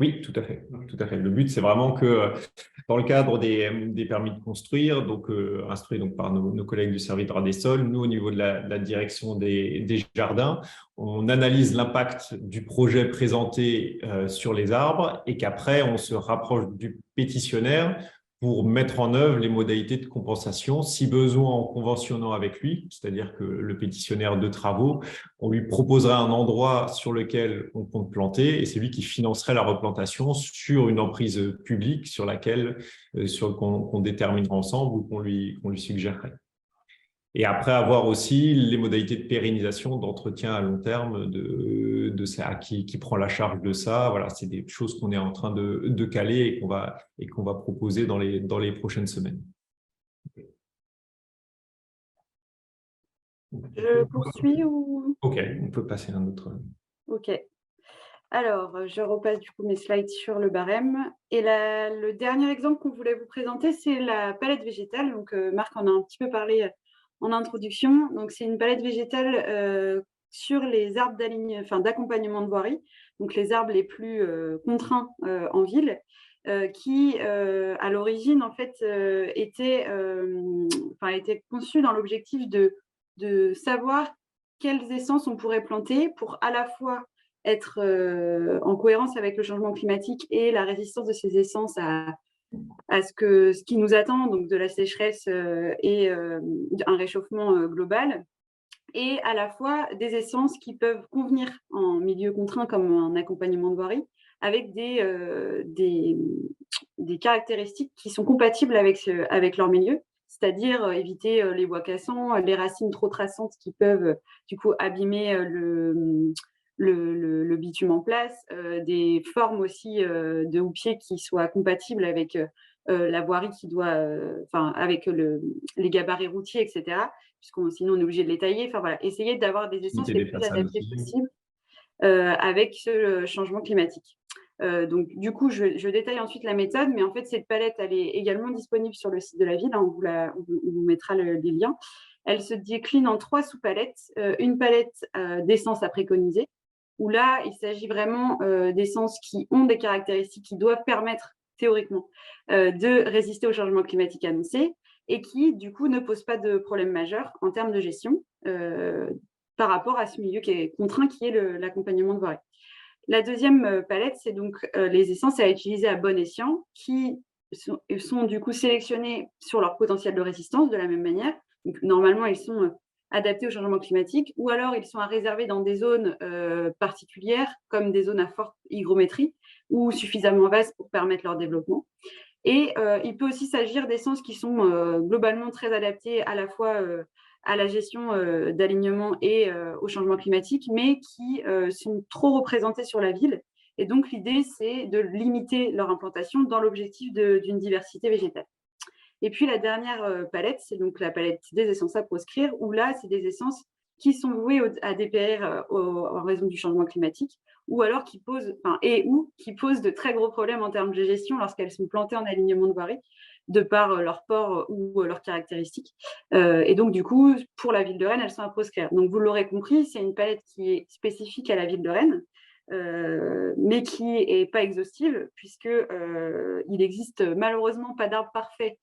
Oui, tout à fait. Tout à fait. Le but, c'est vraiment que dans le cadre des permis de construire, donc instruits donc, par nos collègues du service droit des sols, nous, au niveau de la direction des jardins, on analyse l'impact du projet présenté sur les arbres et qu'après, on se rapproche du pétitionnaire pour mettre en œuvre les modalités de compensation, si besoin en conventionnant avec lui, c'est-à-dire que le pétitionnaire de travaux, on lui proposerait un endroit sur lequel on compte planter et c'est lui qui financerait la replantation sur une emprise publique sur laquelle qu'on déterminera ensemble ou qu'on lui suggérerait. Et après, avoir aussi les modalités de pérennisation, d'entretien à long terme de ça, qui prend la charge de ça. Voilà, c'est des choses qu'on est en train de caler et qu'on va proposer dans les prochaines semaines. Je poursuis ou… OK, on peut passer à un autre. OK. Alors, je repasse du coup mes slides sur le barème. Et le dernier exemple qu'on voulait vous présenter, c'est la palette végétale. Donc, Marc en a un petit peu parlé en introduction. Donc, c'est une palette végétale sur les arbres d'accompagnement de voirie, donc les arbres les plus contraints en ville, qui, à l'origine, en fait, étaient conçus dans l'objectif de savoir quelles essences on pourrait planter pour à la fois être en cohérence avec le changement climatique et la résistance de ces essences à ce qui nous attend, donc de la sécheresse et un réchauffement global, et à la fois des essences qui peuvent convenir en milieu contraint comme un accompagnement de voirie, avec des caractéristiques qui sont compatibles avec leur milieu, c'est-à-dire éviter les bois cassants, les racines trop traçantes qui peuvent du coup abîmer le bitume en place, des formes aussi de houppiers qui soient compatibles avec la voirie qui doit, avec les gabarits routiers, etc. Sinon on est obligé de les tailler. Enfin voilà, essayer d'avoir des essences les plus adaptées possibles avec ce changement climatique. Donc, du coup, je détaille ensuite la méthode, mais en fait, cette palette, elle est également disponible sur le site de la ville. Hein, on vous mettra les liens. Elle se décline en 3 sous-palettes. Une palette d'essences à préconiser, où là, il s'agit vraiment d'essences qui ont des caractéristiques qui doivent permettre, théoriquement, de résister au changement climatique annoncé et qui, du coup, ne posent pas de problème majeur en termes de gestion par rapport à ce milieu qui est contraint, qui est l'accompagnement de voirie. La deuxième palette, c'est donc les essences à utiliser à bon escient qui sont du coup sélectionnées sur leur potentiel de résistance de la même manière. Donc, normalement, ils sont adaptés au changement climatique ou alors ils sont à réserver dans des zones particulières comme des zones à forte hygrométrie ou suffisamment vastes pour permettre leur développement. Et il peut aussi s'agir d'essences qui sont globalement très adaptées à la fois à la gestion d'alignement et au changement climatique, mais qui sont trop représentées sur la ville. Et donc, l'idée, c'est de limiter leur implantation dans l'objectif d'une diversité végétale. Et puis, la dernière palette, c'est donc la palette des essences à proscrire, où là, c'est des essences qui sont vouées à dépérir en raison du changement climatique, ou alors qui posent de très gros problèmes en termes de gestion lorsqu'elles sont plantées en alignement de voirie, de par leur port ou leurs caractéristiques. Et donc, du coup, pour la ville de Rennes, elles sont à proscrire. Donc, vous l'aurez compris, c'est une palette qui est spécifique à la ville de Rennes, mais qui n'est pas exhaustive, puisqu'il n'existe malheureusement pas d'arbre parfait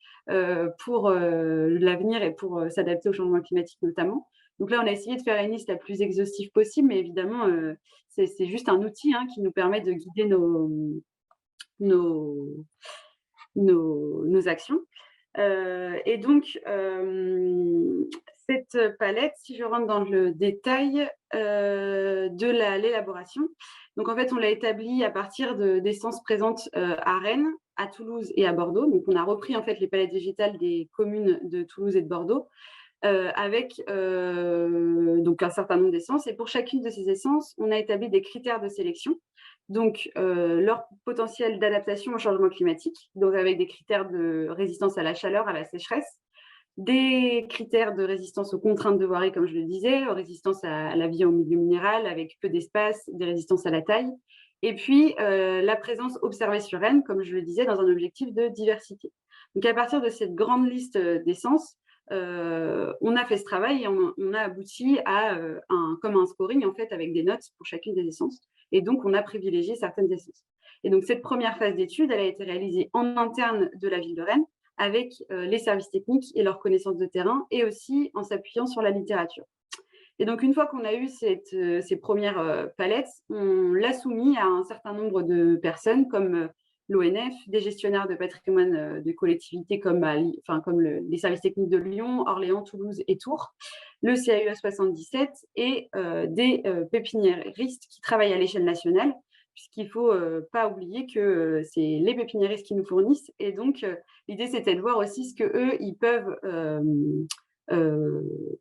pour l'avenir et pour s'adapter au changement climatique notamment. Donc là, on a essayé de faire une liste la plus exhaustive possible, mais évidemment, c'est juste un outil qui nous permet de guider nos actions. Et donc, cette palette, si je rentre dans le détail de l'élaboration, donc en fait, on l'a établie à partir d'essences présentes à Rennes, à Toulouse et à Bordeaux. Donc, on a repris en fait les palettes végétales des communes de Toulouse et de Bordeaux avec donc un certain nombre d'essences. Et pour chacune de ces essences, on a établi des critères de sélection. Donc, leur potentiel d'adaptation au changement climatique, donc avec des critères de résistance à la chaleur, à la sécheresse, des critères de résistance aux contraintes de voirie, comme je le disais, résistance à la vie en milieu minéral, avec peu d'espace, des résistances à la taille, et puis la présence observée sur Rennes, comme je le disais, dans un objectif de diversité. Donc, à partir de cette grande liste d'essences, on a fait ce travail et on a abouti à comme un scoring, en fait, avec des notes pour chacune des essences. Et donc, on a privilégié certaines essences. Et donc, cette première phase d'étude, elle a été réalisée en interne de la ville de Rennes avec les services techniques et leurs connaissances de terrain et aussi en s'appuyant sur la littérature. Et donc, une fois qu'on a eu ces premières palettes, on l'a soumis à un certain nombre de personnes comme l'ONF, des gestionnaires de patrimoine de collectivités comme les services techniques de Lyon, Orléans, Toulouse et Tours, le CAUE 77 et des pépiniéristes qui travaillent à l'échelle nationale, puisqu'il ne faut pas oublier que c'est les pépiniéristes qui nous fournissent. Et donc, l'idée, c'était de voir aussi ce qu'eux, ils peuvent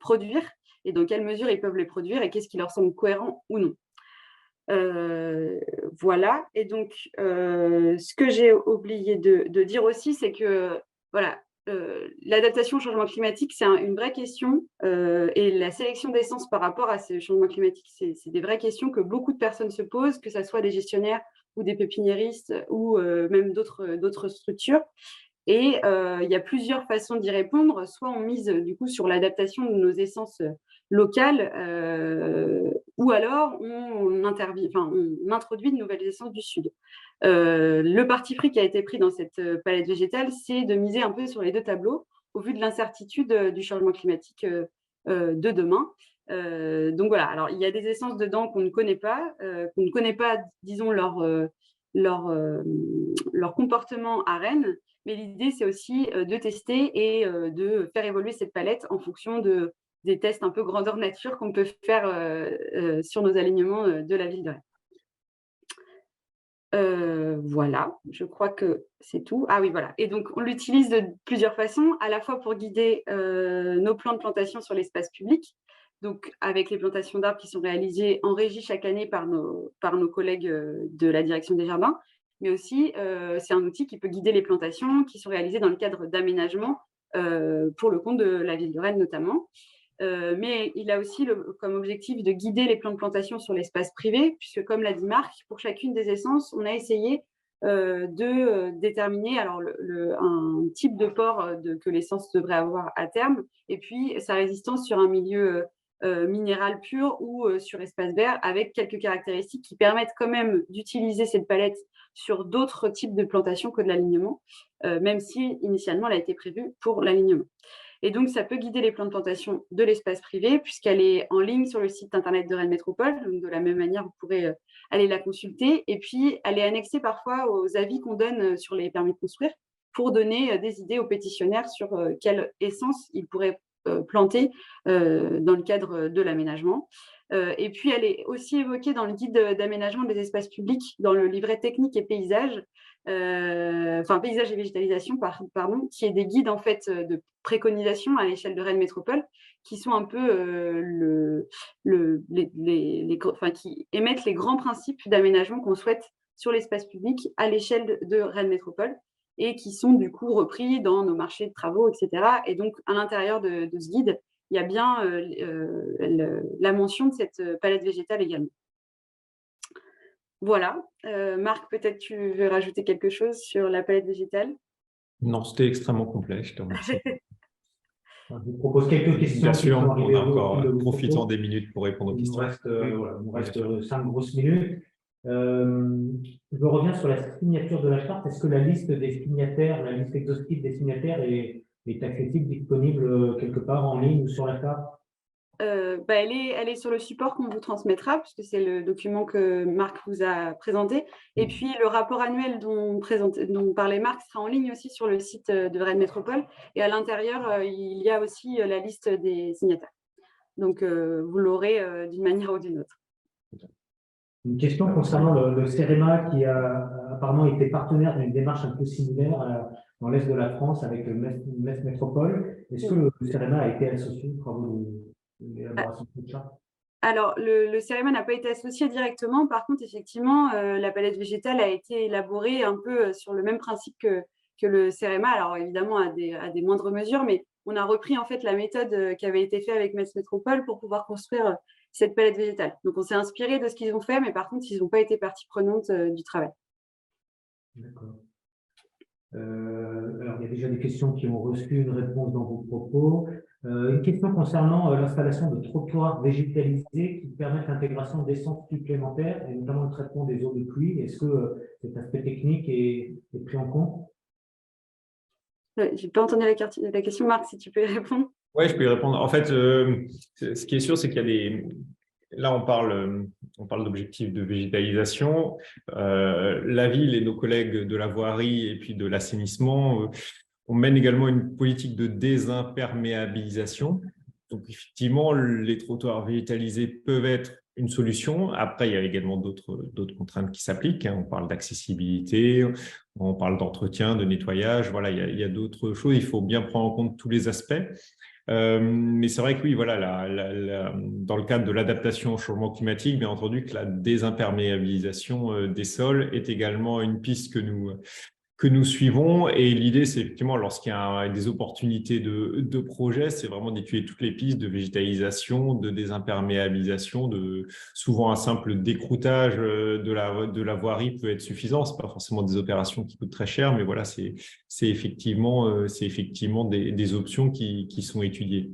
produire et dans quelle mesure ils peuvent les produire et qu'est-ce qui leur semble cohérent ou non. Voilà. Et donc, ce que j'ai oublié de dire aussi, c'est que voilà, l'adaptation au changement climatique, c'est une vraie question et la sélection d'essences par rapport à ce changement climatique, c'est des vraies questions que beaucoup de personnes se posent, que ce soit des gestionnaires ou des pépiniéristes ou même d'autres structures. Et il y a plusieurs façons d'y répondre. Soit on mise du coup sur l'adaptation de nos essences locales, ou alors on introduit de nouvelles essences du Sud. Le parti pris qui a été pris dans cette palette végétale, c'est de miser un peu sur les deux tableaux au vu de l'incertitude du changement climatique de demain. Donc voilà, alors il y a des essences dedans qu'on ne connaît pas, disons, leur comportement à Rennes. Mais l'idée, c'est aussi de tester et de faire évoluer cette palette en fonction des tests un peu grandeur nature qu'on peut faire sur nos alignements de la ville de Rennes. Voilà, je crois que c'est tout. Ah oui, voilà. Et donc, on l'utilise de plusieurs façons, à la fois pour guider nos plans de plantation sur l'espace public, donc avec les plantations d'arbres qui sont réalisées en régie chaque année par nos collègues de la direction des jardins, mais aussi c'est un outil qui peut guider les plantations qui sont réalisées dans le cadre d'aménagement pour le compte de la ville de Rennes notamment. Mais il a aussi comme objectif de guider les plans de plantation sur l'espace privé, puisque comme l'a dit Marc, pour chacune des essences, on a essayé de déterminer alors un type de port que l'essence devrait avoir à terme, et puis sa résistance sur un milieu minéral pur ou sur espace vert, avec quelques caractéristiques qui permettent quand même d'utiliser cette palette sur d'autres types de plantations que de l'alignement, même si initialement elle a été prévue pour l'alignement. Et donc, ça peut guider les plans de plantation de l'espace privé, puisqu'elle est en ligne sur le site internet de Rennes Métropole. Donc, de la même manière, vous pourrez aller la consulter. Et puis, elle est annexée parfois aux avis qu'on donne sur les permis de construire pour donner des idées aux pétitionnaires sur quelle essence ils pourraient planter dans le cadre de l'aménagement. Et puis, elle est aussi évoquée dans le guide d'aménagement des espaces publics, dans le livret technique et paysage, paysage et végétalisation, pardon, qui est des guides en fait de préconisation à l'échelle de Rennes Métropole, qui sont un peu qui émettent les grands principes d'aménagement qu'on souhaite sur l'espace public à l'échelle de Rennes Métropole, et qui sont du coup repris dans nos marchés de travaux, etc. Et donc, à l'intérieur de ce guide, il y a bien la mention de cette palette végétale également. Voilà. Marc, peut-être tu veux rajouter quelque chose sur la palette végétale? Non, c'était extrêmement complet, je te remercie. Je vous propose quelques questions. Bien sûr, on a encore profitant des minutes pour répondre aux questions. Il nous reste 5 grosses minutes. Je reviens sur la signature de la charte. Est-ce que la liste des signataires, la liste exhaustive des signataires est accessible, disponible quelque part en ligne ou sur la charte? Elle est sur le support qu'on vous transmettra, puisque c'est le document que Marc vous a présenté. Et puis, le rapport annuel dont parlait Marc sera en ligne aussi sur le site de Rennes Métropole. Et à l'intérieur, il y a aussi la liste des signataires. Donc, vous l'aurez d'une manière ou d'une autre. Une question concernant le CEREMA qui a apparemment été partenaire d'une démarche un peu similaire dans l'Est de la France avec le Metz Métropole. Est-ce que le CEREMA a été associé aux travaux de l'élaboration de cette charte? Alors, le CEREMA n'a pas été associé directement. Par contre, effectivement, la palette végétale a été élaborée un peu sur le même principe que le CEREMA. Alors, évidemment, à des moindres mesures, mais on a repris en fait la méthode qui avait été faite avec Metz Métropole pour pouvoir construire cette palette végétale. Donc, on s'est inspiré de ce qu'ils ont fait, mais par contre, ils n'ont pas été partie prenante du travail. D'accord. Alors, il y a déjà des questions qui ont reçu une réponse dans vos propos. Une question concernant l'installation de trottoirs végétalisés qui permettent l'intégration d'essences supplémentaires et notamment le traitement des eaux de pluie. Est-ce que cet aspect technique est pris en compte? Je n'ai pas entendu la question, Marc, si tu peux y répondre. Oui, je peux y répondre. En fait, ce qui est sûr, c'est qu'il y a des… Là, on parle d'objectifs de végétalisation. La ville et nos collègues de la voirie et puis de l'assainissement, on mène également une politique de désimperméabilisation. Donc, effectivement, les trottoirs végétalisés peuvent être une solution. Après, il y a également d'autres contraintes qui s'appliquent. On parle d'accessibilité, on parle d'entretien, de nettoyage. Voilà, il y a d'autres choses. Il faut bien prendre en compte tous les aspects. Mais c'est vrai que oui, voilà, dans le cadre de l'adaptation au changement climatique, bien entendu que la désimperméabilisation des sols est également une piste que nous suivons. Et l'idée, c'est effectivement, lorsqu'il y a des opportunités de projet, c'est vraiment d'étudier toutes les pistes de végétalisation, de désimperméabilisation, souvent un simple décroutage de la voirie peut être suffisant. Ce n'est pas forcément des opérations qui coûtent très cher, mais voilà, c'est effectivement des options qui sont étudiées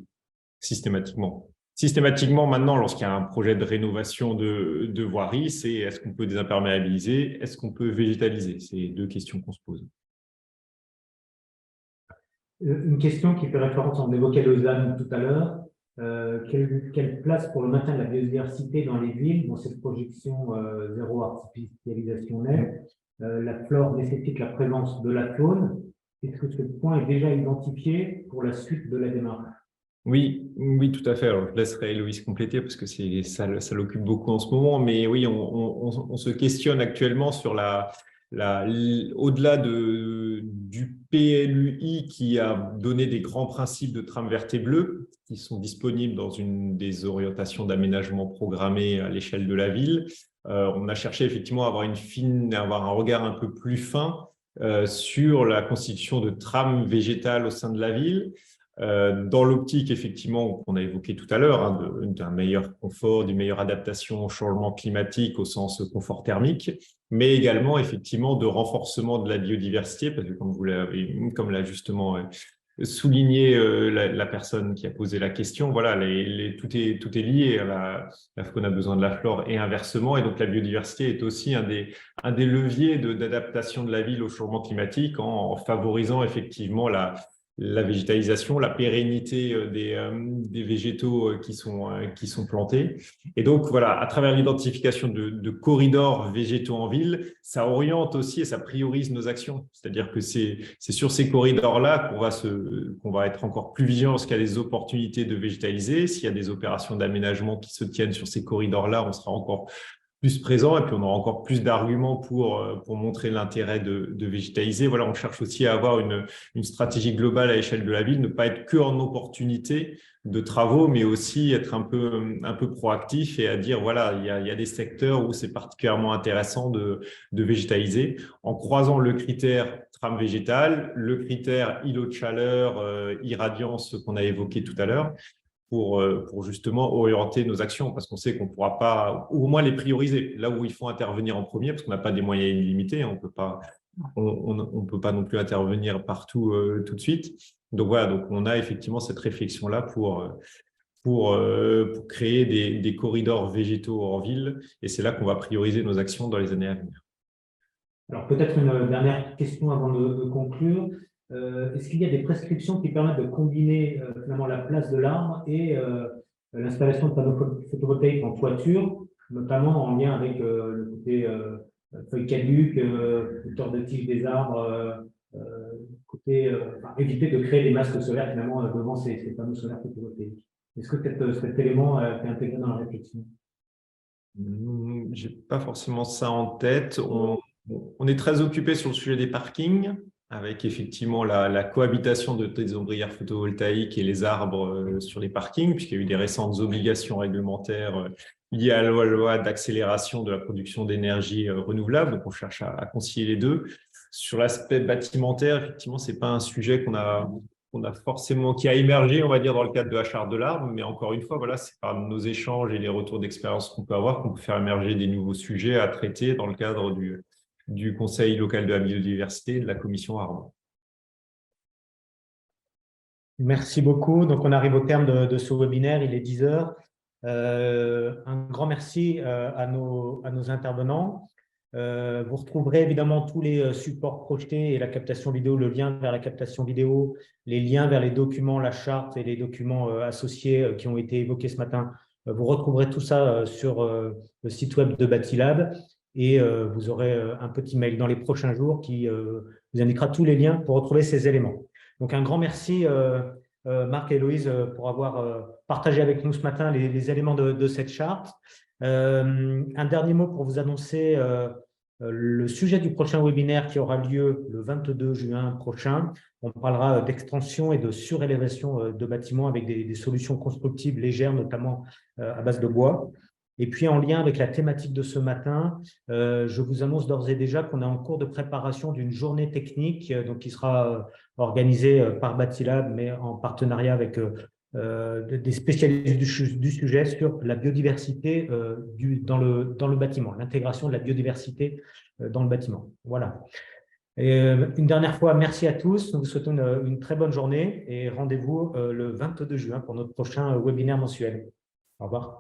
systématiquement. Systématiquement, maintenant, lorsqu'il y a un projet de rénovation de voirie, c'est est-ce qu'on peut désimperméabiliser, est-ce qu'on peut végétaliser? C'est deux questions qu'on se pose. Une question qui fait référence, on évoquait Lausanne tout à l'heure. Quelle place pour le maintien de la biodiversité dans les villes, dans cette projection zéro artificialisation nette? La flore nécessite la présence de la faune. Est-ce que ce point est déjà identifié pour la suite de la démarche? Oui, tout à fait. Alors, je laisserai Héloïse compléter parce que ça l'occupe beaucoup en ce moment. Mais oui, on se questionne actuellement sur au-delà du PLUI qui a donné des grands principes de trame verte et bleue qui sont disponibles dans une des orientations d'aménagement programmées à l'échelle de la ville. On a cherché effectivement à avoir un regard un peu plus fin sur la constitution de trames végétales au sein de la ville, dans l'optique effectivement qu'on a évoqué tout à l'heure, hein, d'un meilleur confort, d'une meilleure adaptation au changement climatique au sens confort thermique, mais également effectivement de renforcement de la biodiversité, parce que comme l'a justement souligné la personne qui a posé la question, voilà, tout est lié à qu'on a besoin de la flore et inversement, et donc la biodiversité est aussi un des leviers d'adaptation de la ville au changement climatique en favorisant effectivement la végétalisation, la pérennité des végétaux qui sont plantés. Et donc, voilà, à travers l'identification de corridors végétaux en ville, ça oriente aussi et ça priorise nos actions. C'est-à-dire que c'est sur ces corridors-là qu'on va être encore plus vigilant lorsqu'il y a des opportunités de végétaliser. S'il y a des opérations d'aménagement qui se tiennent sur ces corridors-là, on sera encore plus présent et puis on aura encore plus d'arguments pour montrer l'intérêt de végétaliser. Voilà, on cherche aussi à avoir une stratégie globale à l'échelle de la ville, ne pas être que en opportunité de travaux, mais aussi être un peu proactif et à dire, voilà, il y a des secteurs où c'est particulièrement intéressant de végétaliser en croisant le critère trame végétale, le critère îlot de chaleur, irradiance qu'on a évoqué tout à l'heure, pour justement orienter nos actions, parce qu'on sait qu'on ne pourra pas, ou au moins les prioriser, là où il faut intervenir en premier, parce qu'on n'a pas des moyens illimités, on ne peut pas non plus intervenir partout tout de suite. Donc voilà, donc on a effectivement cette réflexion-là pour créer des corridors végétaux en ville, et c'est là qu'on va prioriser nos actions dans les années à venir. Alors, peut-être une dernière question avant de conclure. Est-ce qu'il y a des prescriptions qui permettent de combiner finalement la place de l'arbre et l'installation de panneaux photovoltaïques en toiture, notamment en lien avec le côté feuilles caduques, hauteur de tige des arbres, éviter de créer des masques solaires finalement devant ces panneaux solaires photovoltaïques? Est-ce que cet élément a été intégré dans la réflexion? Je n'ai pas forcément ça en tête. On est très occupé sur le sujet des parkings, avec effectivement la cohabitation des ombrières photovoltaïques et les arbres sur les parkings, puisqu'il y a eu des récentes obligations réglementaires liées à la loi d'accélération de la production d'énergie renouvelable. Donc, on cherche à concilier les deux. Sur l'aspect bâtimentaire, effectivement, ce n'est pas un sujet qui a émergé, on va dire, dans le cadre de la charte de l'arbre, mais encore une fois, voilà, c'est par nos échanges et les retours d'expérience qu'on peut avoir qu'on peut faire émerger des nouveaux sujets à traiter dans le cadre du Conseil local de la biodiversité et de la commission arbre. Merci beaucoup. Donc, on arrive au terme de ce webinaire, il est 10 heures. Un grand merci à nos intervenants. Vous retrouverez évidemment tous les supports projetés et la captation vidéo, le lien vers la captation vidéo, les liens vers les documents, la charte et les documents associés qui ont été évoqués ce matin. Vous retrouverez tout ça sur le site web de Bâtilab et vous aurez un petit mail dans les prochains jours qui vous indiquera tous les liens pour retrouver ces éléments. Donc, un grand merci Marc et Héloïse pour avoir partagé avec nous ce matin les éléments de cette charte. Un dernier mot pour vous annoncer le sujet du prochain webinaire qui aura lieu le 22 juin prochain. On parlera d'extension et de surélévation de bâtiments avec des solutions constructives légères, notamment à base de bois. Et puis, en lien avec la thématique de ce matin, je vous annonce d'ores et déjà qu'on est en cours de préparation d'une journée technique donc, qui sera organisée par Bâtilab, mais en partenariat avec des spécialistes du sujet sur la biodiversité dans le bâtiment, l'intégration de la biodiversité dans le bâtiment. Voilà. Et, une dernière fois, merci à tous. Nous vous souhaitons une très bonne journée et rendez-vous le 22 juin pour notre prochain webinaire mensuel. Au revoir.